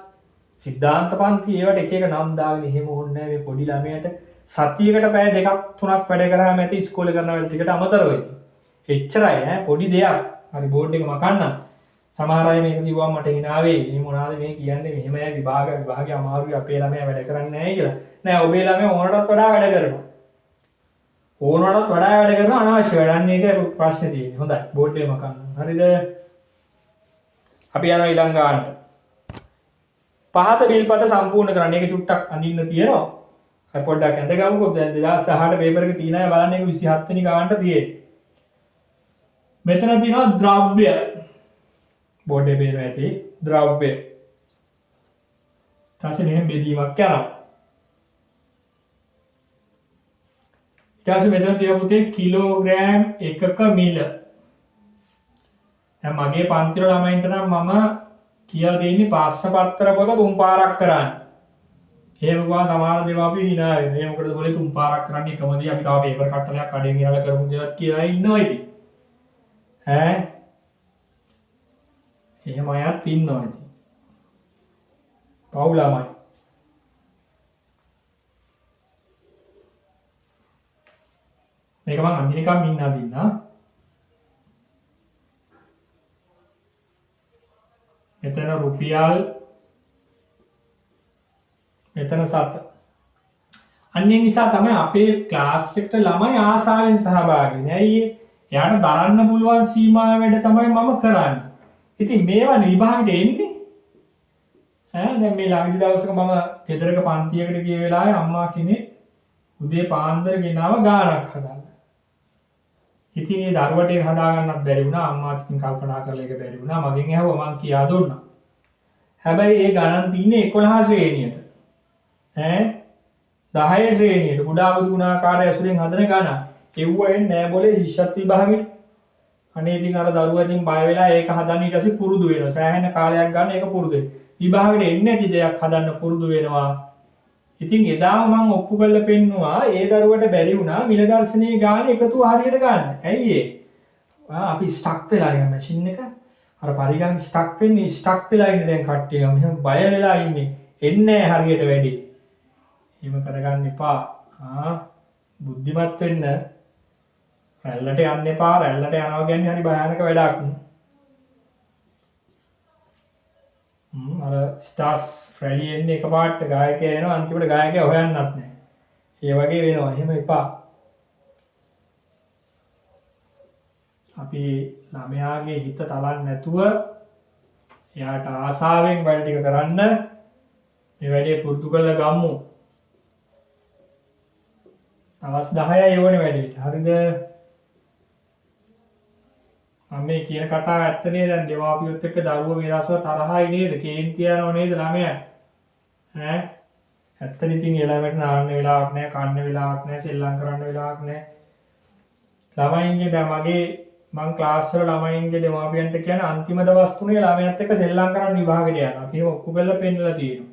සිද්ධාන්ත පන්ති ඒවට එක එක නම් දාගෙන එහෙම ඕනේ නැහැ මේ පොඩි ළමයට. සතියකට පැය 2ක් 3ක් වැඩ කරාම ඇති ඉස්කෝලේ කරන වැඩ ටිකට අමතරව ඉතින්. එච්චරයි ඈ පොඩි දෙයක්. හරි බෝඩ් එක මකන්න. සමහර අය මේක කිව්වම මට hina වෙයි. මේ මොනවාද මේ කියන්නේ මෙහෙමයි විභාගය අමාරුයි අපේ ළමයා වැඩ කරන්නේ නැහැ කියලා. නෑ ඔබේ ළමයා ඕනටත් වඩා වැඩ කරනවා. ඕනටත් වඩා වැඩ කරනවා අනවශ්‍ය වැඩන්නේ ඒක ප්‍රශ්නේ තියෙන්නේ. හොඳයි බෝඩ් එක මකන්න. හරිද? අපි යනවා ඊළඟ ගානට. පහත බිල්පත සම්පූර්ණ කරන්න. ඒක චුට්ටක් අඳින්න තියෙනවා. අපි පොඩ්ඩක් ඇඳගමුකෝ. දැන් 2018 පේපර් එක තියෙන අය බලන්න ඒක 27 වෙනි ගානට තියෙන්නේ. මෙතන තියෙනවා ද්‍රව්‍ය. බෝඩ් එකේ පේනවා ඇති ද්‍රව්‍ය. ඊට මෙහෙම බෙදීමක් කරනවා. ඊට පස්සේ මෙතන තියෙන පුතේ කිලෝග්‍රෑම් එකක මිල. දැන් මගේ පන්ති වල ළමයින්ට නම් මම කියලා දෙන්නේ ප්‍රශ්න පත්‍ර පොත 3 පාරක් කරන්න. එහෙම ගියා සමහර දේවල් අපි hina වෙනවා. එහෙම මොකටද બોලේ 3 පාරක් කරන්නේ එකමදී අපි තව පේපර් කට්ටලයක් කඩෙන් ගෙනලා කරමු කියලා ඉන්නවා ඉතින්. ඈ එහෙම අයත් ඉන්නවා ඉතින්. පව් ළමයි. මේක මම අන්තිමකම් ඉන්න අදින්නා. මෙතන රුපියල් මෙතන 7. අන්නේ නිසා තමයි අපේ ක්ලාස් එකට ළමයි ආසාවෙන් සහභාගී වෙන්නේ. ඇයි එයාට දරන්න පුළුවන් සීමා වැඩ තමයි මම කරන්නේ. ඉතින් මේවා විභාගෙට එන්නේ. දැන් මේ ළඟදි දවසක මම ගෙදරක පන්තියකට ගිය වෙලාවේ අම්මා කෙනෙක් උදේ පාන්දර ගෙනාව ගානක් හදාගන්න. ඉතින් ඒ දරුවට ඒක හදාගන්නත් බැරි වුණා. අම්මාත් ඉතින් කල්පනා කරලා ඒක බැරි වුණා. මගෙන් ඇහුවා මං කියා දුන්නා. හැබැයි ඒ ගණන් තියන්නේ 11 ශ්‍රේණියට. ඈ 10 ශ්‍රේණියට කුඩා බුදු ගුණාකාරය ඇසුරෙන් හදන ගණන්. එව්ව එන්නේ නෑ બોලේ ශිෂ්‍යත්ව විභාගෙට. අනේ ඉතින් අර දරුවා ඉතින් බය වෙලා ඒක හදන්න ඊට පස්සේ පුරුදු වෙනවා. සෑහෙන කාලයක් ගන්න ඒක පුරුදු වෙනවා. විභාගෙට එන්නේ නැති දෙයක් හදන්න පුරුදු වෙනවා. ඉතින් එදාම මම ඔප්පු කරලා පෙන්නුවා ඒ දරුවට බැරි වුණා මිල දර්ශනයේ ගාන එකතු හරියට ගන්න. ඇයි ඒ? අපි ස්ටක් වෙලා ඉන්න මැෂින් එක. අර පරිගණක ස්ටක් වෙන්නේ ස්ටක් වෙලා ඉන්නේ දැන් කට්ටිය. මෙහෙම බය වෙලා ඉන්නේ. එන්නේ හරියට වැඩි. එහෙම කරගන්න එපා. බුද්ධිමත් වෙන්න. රැල්ලට යන්න එපා. රැල්ලට යනවා කියන්නේ හරි භයානක වැඩක්. අර ස්ටාර්ස් රැලි එන්නේ එකපාරට ගායකයා එනවා අන්තිමට ගායකයා හොයන්නත් නැහැ. ඒ වගේ වෙනවා. එහෙම එපා. අපි ළමයාගේ හිත තලන්න නැතුව එයාට ආසාවෙන් වැඩ ටික කරන්න මේ වැඩේ පුරුදු කරලා ගමු. දවස් 10යි ඕනේ වැඩේට. හරිද? මම මේ කියන කතාව ඇත්ත නේද? දැන් දෙමාපියොත් එක්ක දරුවෝ විලාසව තරහයි නේද? කේන්ති යනවා නේද ළමයා? ඈ ඇත්තට ඉතින් ඒ ළමයට නාන්න වෙලාවක් නැහැ, කන්න වෙලාවක් නැහැ, සෙල්ලම් කරන්න වෙලාවක් නැහැ. ළමයින්ගේ දැන් මං ක්ලාස් වල ළමයින්ගේ දෙමාපියන්ට කියන අන්තිම දවස් 3 ළමයාත් එක්ක සෙල්ලම් කරන්න විභාගෙට යනවා. අපි ඔක්කො කරලා පෙන්නලා තියෙනවා.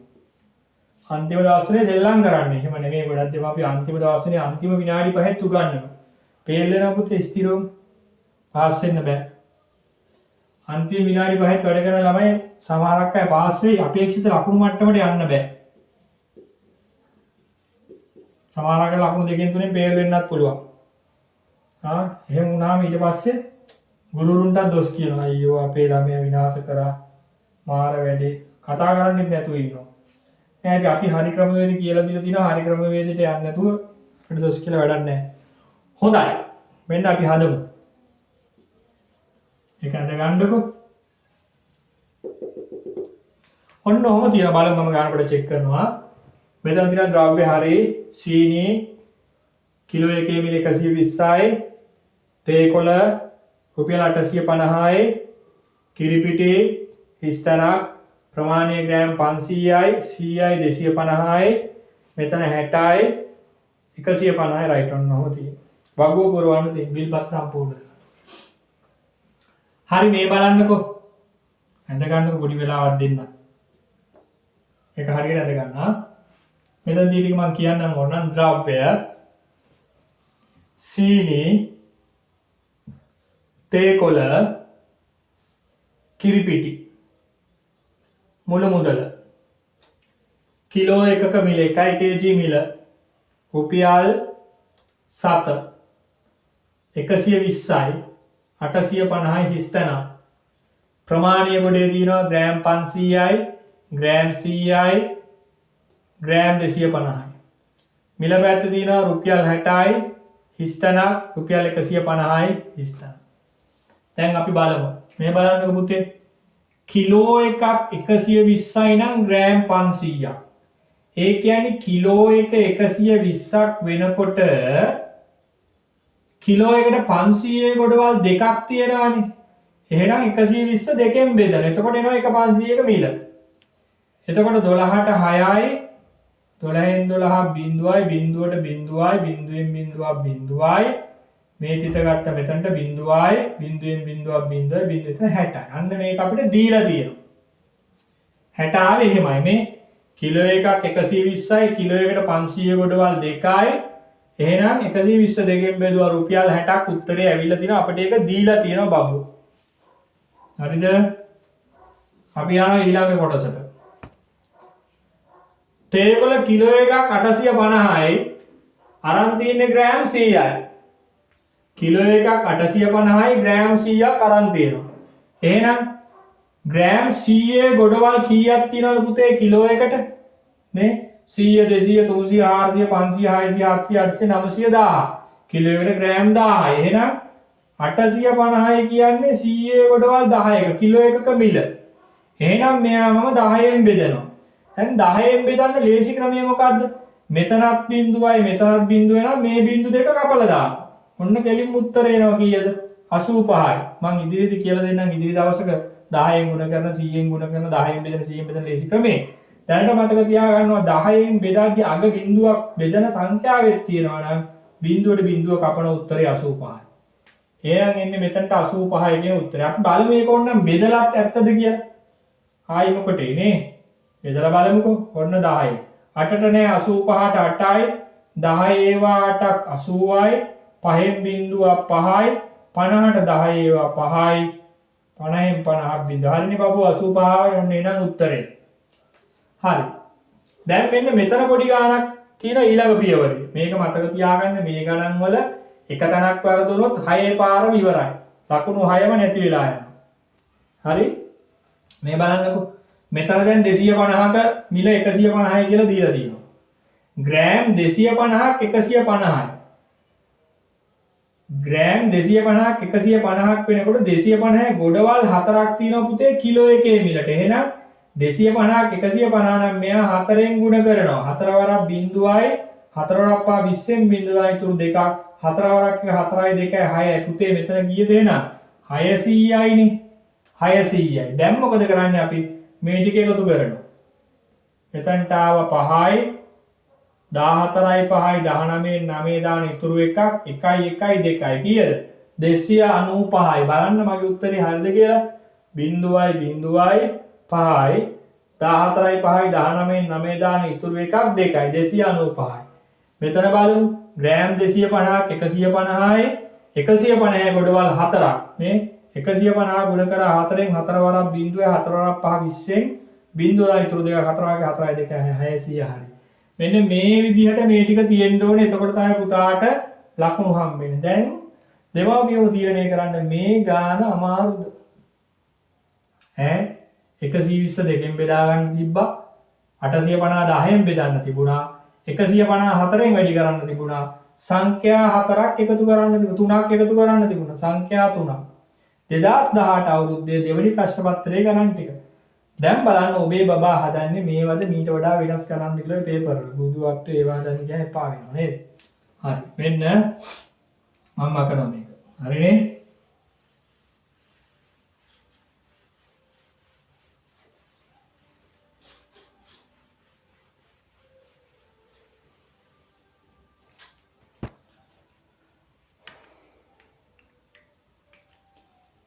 අන්තිම දවස් 3 සෙල්ලම් කරන්නේ. එහෙම නෙමෙයි ගොඩක් දෙමාපිය අන්තිම දවස් 3 අන්තිම විනාඩි 5ත් උගන්වනවා. පේල් වෙනවා පුතේ ස්ථිරවම. පාස් වෙන්න බෑ. අන්තිම විනාඩි 5ත් වැඩ කරන ළමයි සමහරක් අය පාස් වෙයි අපේක්ෂිත ලකුණු මට්ටමට යන්න බෑ. සමහරකට ලකුණු 2කින් 3කින් පේල් වෙන්නත් පුළුවන්. එහෙම වුණාම ඊට පස්සේ ගුරුවරුන්ට දොස් කියනවා. අයියෝ අපේ ළමයා විනාශ කරා. මාර වැඩේ. කතා කරන්නෙත් නැතුව ඉන්නවා. එහෙනම් අපි හරි ක්‍රමවේද කියලා දීලා තිනවා. හරි ක්‍රමවේදයට යන්නේ නැතුව අපිට දොස් කියලා වැඩක් නැහැ. හොඳයි. මෙන්න අපි හදමු. ඒක අඳ ගන්නකො. ඔන්න ඔහොම තියලා බලමු මම ගන්නකොට චෙක් කරනවා. මෙතන තියෙන ද්‍රව්‍ය හරි සීනි කිලෝ 1 මිලි 120යි තේ කොළ රුපියල් 850යි කිරිපිටි හිස්තනක් ප්‍රමාණය ග්‍රෑම් 500යි 100යි 250යි මෙතන 60යි 150යි රයිට් ඔන්න ඔහොම තියෙනවා. වගුව පුරවන්න තියෙන බිල්පත් සම්පූර්ණ. හරි මේ බලන්නකෝ. ඇඳ ගන්නකො පොඩි වෙලාවක් දෙන්න. ඒක හරියට ඇඳ ගන්න. මෙතන දී ටික මම කියන්නම් ඕනනම් ද්‍රව්‍ය සීනි තේ කොළ කිරිපිටි මුල මුදල කිලෝ එකක මිල 1 kg මිල රුපියල් 7 120යි 850යි හිස්තන ප්‍රමාණීය ගොඩේ තියෙනවා ග්‍රෑම් 500යි ග්‍රෑම් 100යි ග්‍රෑම් 250යි මිල පැත්තේ තියෙනවා රුපියල් 60යි හිස්තනක් රුපියල් 150යි හිස්තන. දැන් අපි බලමු. මේ බලන්නකො පුතේ කිලෝ එකක් 120යි නම් ග්‍රෑම් 500ක්. ඒ කියන්නේ කිලෝ එක 120ක් වෙනකොට කිලෝ එකට 500 ගොඩවල් දෙකක් තියෙනවානේ. එහෙනම් 120 දෙකෙන් බෙදන. එතකොට එනවා 1 500ක මිල. එතකොට 12ට 6යි 12න් 12 බිඳුවයි බිඳුවට බිඳුවයි බිඳුවෙන් බිඳුවක් බිඳුවයි මේ තිත ගත්ත මෙතනට බිඳුවයි බිඳුවෙන් බිඳුවක් බිඳුවයි බිඳුව එතන 60යි. අන්න මේක අපිට දීලා තියෙනවා. 60 ආවේ එහෙමයි. මේ කිලෝ එකක් 120යි කිලෝ එකට 500 ගොඩවල් දෙකයි. එහෙනම් 120 දෙකෙන් බෙදුවා රුපියල් 60ක් උත්තරේ ඇවිල්ලා තිනවා. අපිට ඒක දීලා තියෙනවා බබු. හරිද? අපි යනවා ඊළඟ කොටසට. තේ කොළ කිලෝ එකක් 850යි අරන් තියෙන්නේ ග්‍රෑම් 100යි. කිලෝ එකක් 850යි ග්‍රෑම් 100ක් අරන් තියෙනවා. එහෙනම් ග්‍රෑම් 100 ගොඩවල් කීයක් තියෙනවද පුතේ කිලෝ එකට? නේ 100 200 300 400 500 600 700 800 900 කිලෝ එකට ග්‍රෑම් 1000යි. එහෙනම් 850යි කියන්නේ 100 ගොඩවල් 10ක කිලෝ එකක මිල. එහෙනම් මෙයා මම 10ෙන් බෙදනවා. දැන් 10ෙන් බෙදන්න ලේසි ක්‍රමය මොකද්ද? මෙතනත් බිඳුවයි මෙතනත් බිඳුව වෙනවා මේ බිඳු දෙක කපලා දාන්න. ඔන්න කෙලින්ම උත්තරේ එනවා කීයද? 85යි. මං ඉදිරියේදී කියලා දෙන්නම් ඉදිරි දවසක 10න් ගුණ කරන 100න් ගුණ කරන 10න් බෙදෙන 100න් බෙදෙන ලේසි ක්‍රමේ. දැනට මතක තියාගන්නවා 10න් බෙදාදී අග බිඳුවක් බෙදෙන සංඛ්‍යාවෙත් තියෙනවා නම් බිඳුවට බිඳුව කපන උත්තරේ 85යි. එහෙනම් එන්නේ මෙතනට 85යි කියන උත්තරය. අපි බලමු මේක ඕනනම් බෙදලත් ඇත්තද කියලා. ආයි මොකටේ නේ? බෙදලා බලමුකෝ. ඔන්න 10යි. 8ට නෑ 85ට 8යි. 10 ඒවා 8ක් 80යි. 5න් බිඳුවක් 5යි. 50ට 10 ඒවා 5යි. 50න් 50ක් බිඳුව. හරිනේ බබු 85යි. ඔන්න එනං උත්තරේ. හරි. දැන් මෙන්න මෙතන පොඩි ගාණක් තියෙන ඊළඟ පියවරේ. මේක මතක තියාගන්න මේ ගණන් වල එක තැනක් වැරදුනොත් 6 පාරම ඉවරයි. ලකුණු 6ම නැති වෙලා යනවා. හරි? මේ බලන්නකෝ. මෙතන දැන් 250ක මිල 150යි කියලා දීලා තියෙනවා. ග්‍රෑම් 250ක් 150යි. ග්‍රෑම් 250ක් 150ක් වෙනකොට 250 ගොඩවල් 4ක් තියෙනවා පුතේ කිලෝ එකේ මිලට. එහෙනම් 250ක් 150 නම් මෙයා 4ෙන් ගුණ කරනවා. 4 වරක් බිඳුවයි 4 වරක් පහ 20න් බිඳුවයි ඉතුරු දෙකක්. 4 වරක් 4යි 2යි 6යි පුතේ මෙතන කීයද එහෙනම් 600යිනේ. 600යි. දැන් මොකද කරන්නේ අපි? මේ ටික එකතු කරනවා. මෙතනට ආව 5යි 14යි 5යි 19න් 9 දාන ඉතුරු එකක් 1යි 1යි 2යි කීයද? 295යි. බලන්න මගේ උත්තරේ හරිද කියලා. බිඳුවයි බිඳුවයි 5යි 14යි 5යි 19න් 9 දාන ඉතුරු එකක් 2යි 295යි. මෙතන බලමු ග්‍රෑම් 250ක් 150යි 150 ගොඩවල් 4ක් මේ 150 ගුණ කර 4න් 4 වරක් බිඳුවේ 4 වරක් 5 20න් බිඳුවයි ඉතුරු දෙක 4 වගේ 4යි 2යි 600 හරි. මෙන්න මේ විදිහට මේ ටික තියෙන්න ඕනේ. එතකොට තමයි පුතාට ලකුණු හම්බෙන්නේ. දැන් දෙමාපියෝ තීරණය කරන්න මේ ගාන අමාරුද? ඈ 120 දෙකෙන් බෙදා ගන්න තිබ්බා. 850 10න් බෙදන්න තිබුණා. 150 4න් වැඩි කරන්න තිබුණා. සංඛ්‍යා 4ක් එකතු කරන්න තිබුණා. 3ක් එකතු කරන්න තිබුණා. සංඛ්‍යා 3ක්. 2018 අවුරුද්දේ දෙවෙනි ප්‍රශ්න පත්‍රයේ ගණන් ටික. දැන් බලන්න ඔබේ බබා හදන්නේ මේවද මීට වඩා වෙනස් ගණන්ද කියලා පේපර් වල. බුදු අප්ට ඒවා හදන්න ගියා එපා වෙනවා නේද? හරි. මෙන්න මම අකනවා මේක. හරිනේ?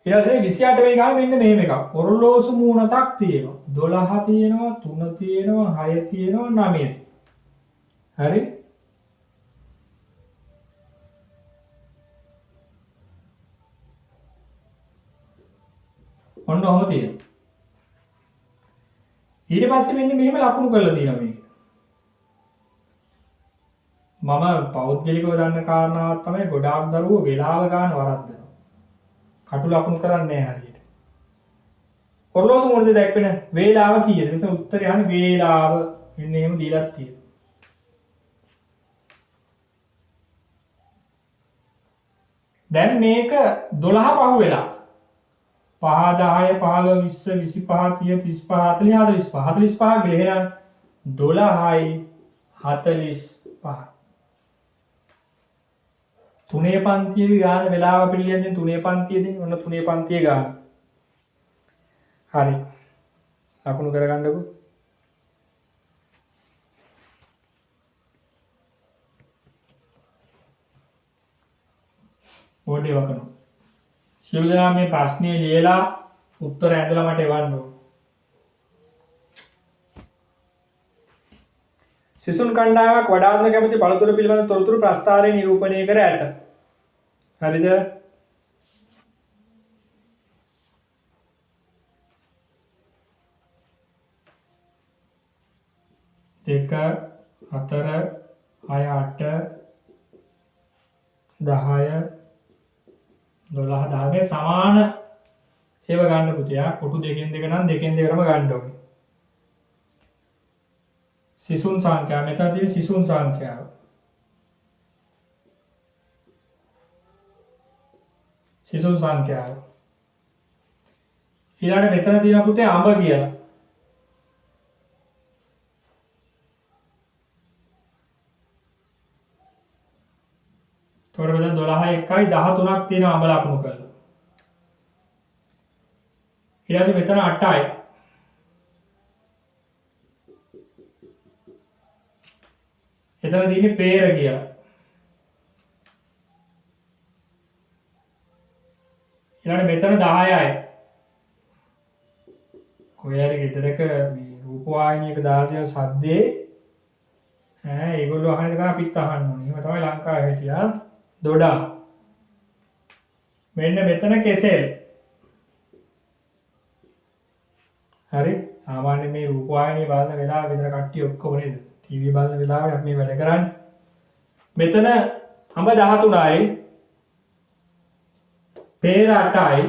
ඊළඟට 28 වෙනි ගාන මෙන්න මෙහෙම එකක්. ඔරලෝසු මූණතක් තියෙනවා. 12 තියෙනවා, 3 තියෙනවා, 6 තියෙනවා, 9 තියෙනවා. හරි? ඔන්න ඔහොම තියෙනවා. ඊට පස්සේ මෙන්න මෙහෙම ලකුණු කරලා තියෙනවා මේක. මම පෞද්ගලිකව දන්න කාරණාවක් තමයි ගොඩාක් දරුවෝ වෙලාව ගන්න වරද්දනවා. කටු ලකුණු කරන්නේ නැහැ හරියට. ඔරලෝසු මොනද දැක්වෙන වේලාව කීයද? මෙතන උත්තරය යන්නේ වේලාව. මෙන්න එහෙම දීලා තියෙනවා. දැන් මේක 12 පහු වෙලා 5 10 15 20 25 30 35 40 45 45 ගිහලා 12යි 45 තුනේ පන්තියේ ගාන වෙලාව පිළියෙන්නේ තුනේ පන්තියේදී ඔන්න තුනේ පන්තියේ ගාන. හරි. ලකුණු කරගන්නකෝ. ඕඩේ වකන. සියලු දෙනා මේ ප්‍රශ්නේ ලියලා උත්තර ඇඳලා මට එවන්න ඕන. සිසුන් කණ්ඩායමක් වඩාත්ම කැමති පළතුරු පිළිබඳ තොරතුරු ප්‍රස්ථාරයේ නිරූපණය කර ඇත. හරිද? දෙක 4 6 8 10 12 10 සමාන ඒව ගන්න පුතේ. කොටු දෙකෙන් දෙක නම් දෙකෙන් දෙකටම ගන්න ඕනේ. සිසුන් සංඛ්‍යාව මෙතන තියෙන සිසුන් සංඛ්‍යාව. සිසුන් සංඛ්‍යාව. ඊළඟට මෙතන තියෙන පුතේ අඹ කියලා. තොර මෙතන 12 12 1යි 13ක් තියෙනවා අඹ ලකුණු කරලා. ඊට පස්සේ මෙතන 8යි. එතන තියෙන්නේ peer කියලා. ඊළඟ මෙතන 10යි. කොහේ හරි ගෙදරක මේ රූපවාහිනියක දාලා තියෙන සද්දේ ඒගොල්ලෝ අහන එක අපිත් අහන්න ඕනේ. එහෙම තමයි ලංකාවේ හිටියා. දොඩම්. මෙන්න මෙතන කෙසෙල්. හරි. සාමාන්‍ය මේ රූපවාහිනිය බලන වෙලාව විතර කට්ටිය ඔක්කොම නේද? ටීවී බලන වෙලාවට අපි මේ වැඩ කරන්නේ. මෙතන අඹ 13යි. peer 8යි.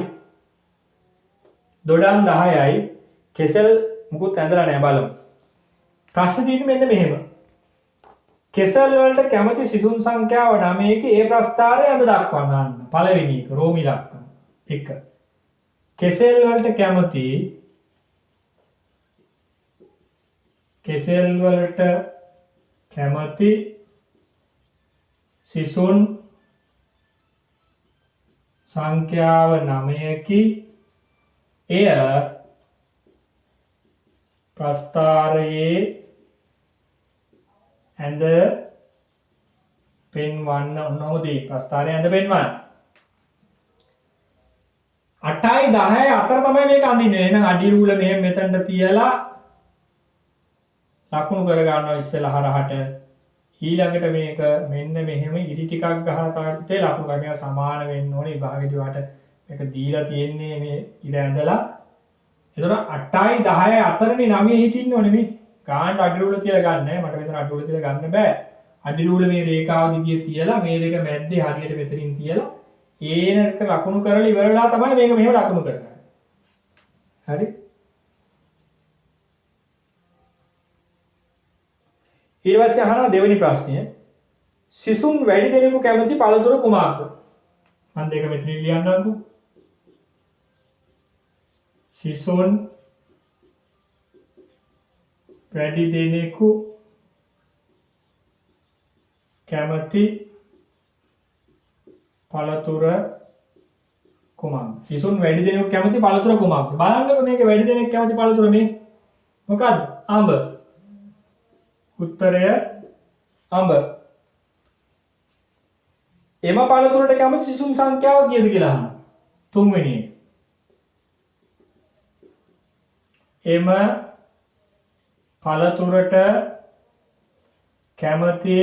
දොඩම් 10යි. කෙසෙල් මුකුත් ඇඳලා නැහැ බලමු. ප්‍රශ්න තියෙන්නේ මෙන්න මෙහෙම. කෙසෙල් වලට කැමති සිසුන් සංඛ්‍යාව 9ක ඒ ප්‍රස්ථාරය අඳ දක්වන්න අන්න. පළවෙනි එක රෝමි ලක්ෂණ 1. කෙසෙල් වලට කැමති සිසුන් සංඛ්‍යාව 9කි එය ප්‍රස්ථාරයේ ඇඳ පෙන්වන්න ඕනෝදී ප්‍රස්ථාරයේ ඇඳ පෙන්වන්න 8යි 10යි අතර තමයි මේක අඳින්නේ. එහෙනම් අඩි රූල මෙතනට තියලා ලකුණු කර ගන්නවා ඉස්සෙල්ලා හරහට. ඊළඟට මේක මෙන්න මෙහෙම ඉරි ටිකක් ගහලා තාත්තේ ලකුණු කරනවා සමාන වෙන්න ඕනේ. විභාගෙදී වාට මේක දීලා තියෙන්නේ මේ ඉර ඇඳලා. එතකොට 8යි 10යි අතරනේ 9 හිටින්න ඕනේ මේ. ගානට අඩි රූල තියලා ගන්න නැහැ. මට මෙතන අඩි රූල තියලා ගන්න බෑ. අඩි රූල මේ රේඛාව දිගේ තියලා මේ දෙක මැද්දේ හරියට මෙතනින් තියලා ඒනක ලකුණු කරලා ඉවරලා තමයි මේක මෙහෙම ලකුණු කරන්නේ. හරි? ඊට පස්සේ අහනවා දෙවෙනි ප්‍රශ්නය. සිසුන් වැඩි දෙනෙකු කැමති පළතුර කුමක්ද? මම දෙක මෙතන ලියන්නම්කෝ. සිසුන් වැඩි දෙනෙකු කැමති පළතුර කුමක්ද? සිසුන් වැඩි දෙනෙකු කැමති පළතුර කුමක්ද? බලන්නකෝ මේක වැඩි දෙනෙක් කැමති පළතුර මේ මොකක්ද? අඹ. උත්තරය අඹ. එම පළතුරට කැමති සිසුන් සංඛ්‍යාව කීයද කියලා අහනවා. තුන්වෙනි එක. එම පළතුරට කැමති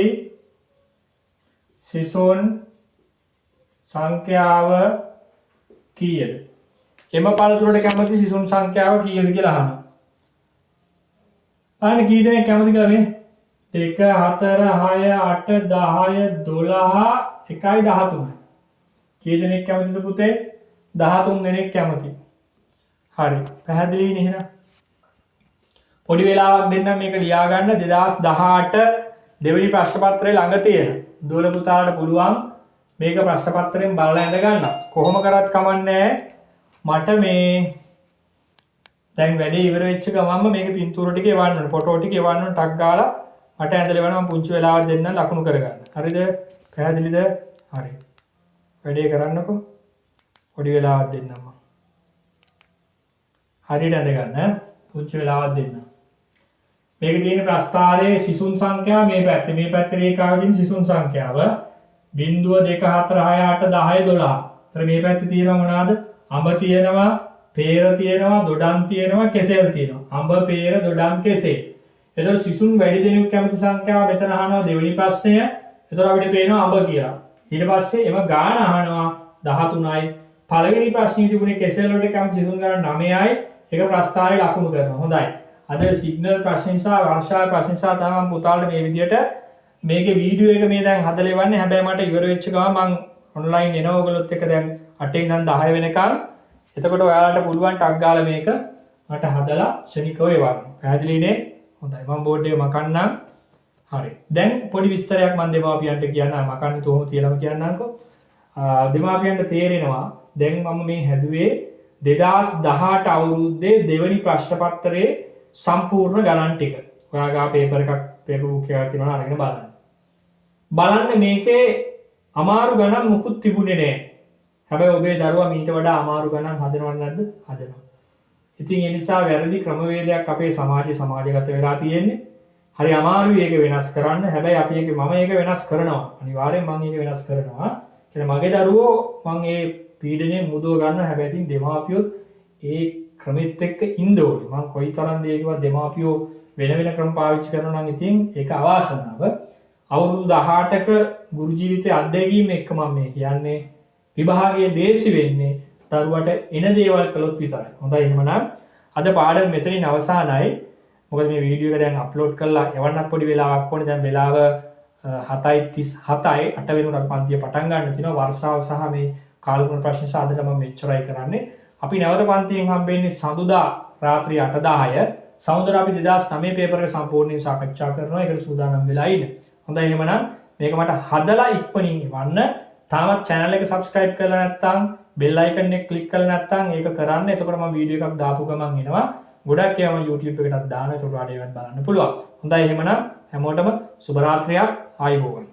සිසුන් සංඛ්‍යාව කීයද? එම පළතුරට කැමති සිසුන් සංඛ්‍යාව කීයද කියලා අහනවා. අනේ කී දෙනෙක් කැමති කියලා මේ 2 4 6 8 10 12 1යි 13යි. කී දෙනෙක් කැමතිද පුතේ? 13 දෙනෙක් කැමති. හරි. පැහැදිලි නේ එහෙනම්. පොඩි වෙලාවක් දෙන්නම් මේක ලියා ගන්න 2018 දෙවෙනි ප්‍රශ්න පත්‍රයේ ළඟ තියෙන. දොළ පුතාලට පුළුවන් මේක ප්‍රශ්න පත්‍රයෙන් බලලා ඇඳ ගන්න. කොහොම කරත් කමන්නේ මට මේ දැන් වැඩේ ඉවර වෙච්ච ගමන්ම මේක පින්තූර ටික එවන්න ඕනේ. ෆොටෝ ටික එවන්න ඕනේ. ටක් ගාලා මට ඇඳලා එවන්න මම පුංචි වෙලාවක් දෙන්න ලකුණු කරගන්න. හරිද? පැහැදිලිද? හරි. වැඩේ කරන්නකෝ. පොඩි වෙලාවක් දෙන්නම් මම. හරියට ඇඳ ගන්න. පුංචි වෙලාවක් දෙන්න. මේක තියෙන ප්‍රස්ථාරයේ සිසුන් සංඛ්‍යාව මේ පැත්තේ. මේ පැත්තේ රේඛාවේ තියෙන සිසුන් සංඛ්‍යාව 0 2 4 6 8 10 12. ඒතර මේ පැත්තේ තියෙනවා මොනවාද? අඹ තියෙනවා, peer තියෙනවා, දොඩම් තියෙනවා, කෙසෙල් තියෙනවා. අඹ, peer, දොඩම්, කෙසෙල්. එතකොට සිසුන් වැඩි දෙනෙකු කැමති සංඛ්‍යාව මෙතන අහනවා දෙවෙනි ප්‍රශ්නය. එතකොට අපිට පේනවා අඹ කියලා. ඊට පස්සේ එම ගාන අහනවා 13යි. පළවෙනි ප්‍රශ්නේ තිබුණේ කෙසෙල් වලට කැමති සිසුන් ගණන 9යි. ඒක ප්‍රස්ථාරයේ ලකුණු කරනවා. හොඳයි. අද සිග්නල් ප්‍රශ්න නිසා වර්ෂා ප්‍රශ්න නිසා තමයි මම පුතාලට මේ විදියට මේකේ වීඩියෝ එක මේ දැන් හදලා ඉවන්නේ. හැබැයි මට ඉවර වෙච්ච ගමන් මම ඔන්ලයින් එනවා ඔයගොල්ලොත් එක්ක දැන් 8 ඉඳන් 10 වෙනකන්. එතකොට ඔයාලට පුළුවන් ටක් ගාලා මේක මට හදලා ශනිකව එවන්න. පැහැදිලිනේ? හොඳයි. මම බෝඩ් එක මකන්නම්. හරි. දැන් පොඩි විස්තරයක් මම දෙමාපියන්ට කියන්න මකන්න තෝම තියලාම කියන්නම්කෝ. දෙමාපියන්ට තේරෙනවා දැන් මම මේ හැදුවේ 2018 අවුරුද්දේ දෙවෙනි ප්‍රශ්න පත්‍රයේ සම්පූර්ණ ගණන් ටික. ඔයාලා පේපර් එකක් පේපර් බුක් එකක් තියෙනවා අරගෙන බලන්න. බලන්න මේකේ අමාරු ගණන් මුකුත් තිබුණේ නෑ. හැබැයි ඔබේ දරුවා මීට වඩා අමාරු ගණන් හදනවද නැද්ද? හදනවා. ඉතින් ඒ නිසා වැරදි ක්‍රමවේදයක් අපේ සමාජගත වෙලා තියෙන්නේ. හරි අමාරුයි ඒක වෙනස් කරන්න. හැබැයි අපි මම ඒක වෙනස් කරනවා. අනිවාර්යෙන් මම ඒක වෙනස් කරනවා. කියලා මගේ දරුවෝ මම ඒ පීඩනයෙන් මුදව ගන්න. හැබැයි ඉතින් දෙමාපියොත් ඒ ක්‍රමෙත් එක්ක ඉන්න ඕනේ. මම කොයිතරම් දෙයකවත් දෙමාපියෝ වෙන ක්‍රම පාවිච්චි කරනවා නම් ඉතින් ඒක අවාසනාව. අවුරුදු 18ක ගුරු ජීවිතයේ අත්දැකීම් එක්ක මම මේ කියන්නේ විභාගයේ දේශි වෙන්නේ දරුවට එන දේවල් කළොත් විතරයි. හොඳයි එහෙමනම් අද පාඩම මෙතනින් අවසానයි. මොකද මේ වීඩියෝ එක දැන් අප්ලෝඩ් කරලා එවන්නත් පොඩි වෙලාවක් ඕනේ. දැන් වෙලාව 7:37යි 8 වෙනිදා පන්තිය පටන් ගන්න තියෙනවා. වර්ෂාව සහ මේ කාලගුණ ප්‍රශ්න සාදට මම මෙච්චරයි කරන්නේ. අපි නැවත පන්තියෙන් හම්බෙන්නේ සඳුදා රාත්‍රී 8:10. සමුදා අපි 2009 පේපර් එක සම්පූර්ණයෙන් සාකච්ඡා කරනවා. ඒකට සූදානම් වෙලා ඉන්න. හොඳයි එහෙමනම් මේක මට හදලා ඉක්මනින් ඉවන්න. තාමත් channel එක subscribe කරලා නැත්නම් bell icon එක click කරලා නැත්නම් ඒක කරන්න. එතකොට මම වීඩියෝ එකක් දාපු ගමන් එනවා. ගොඩක් ඒවා YouTube එකටත් දානවා. ඒකට ඔයාලට ඒවත් බලන්න පුළුවන්. හොඳයි එහෙමනම් හැමෝටම සුබ රාත්‍රියක් ආයුබෝවන්.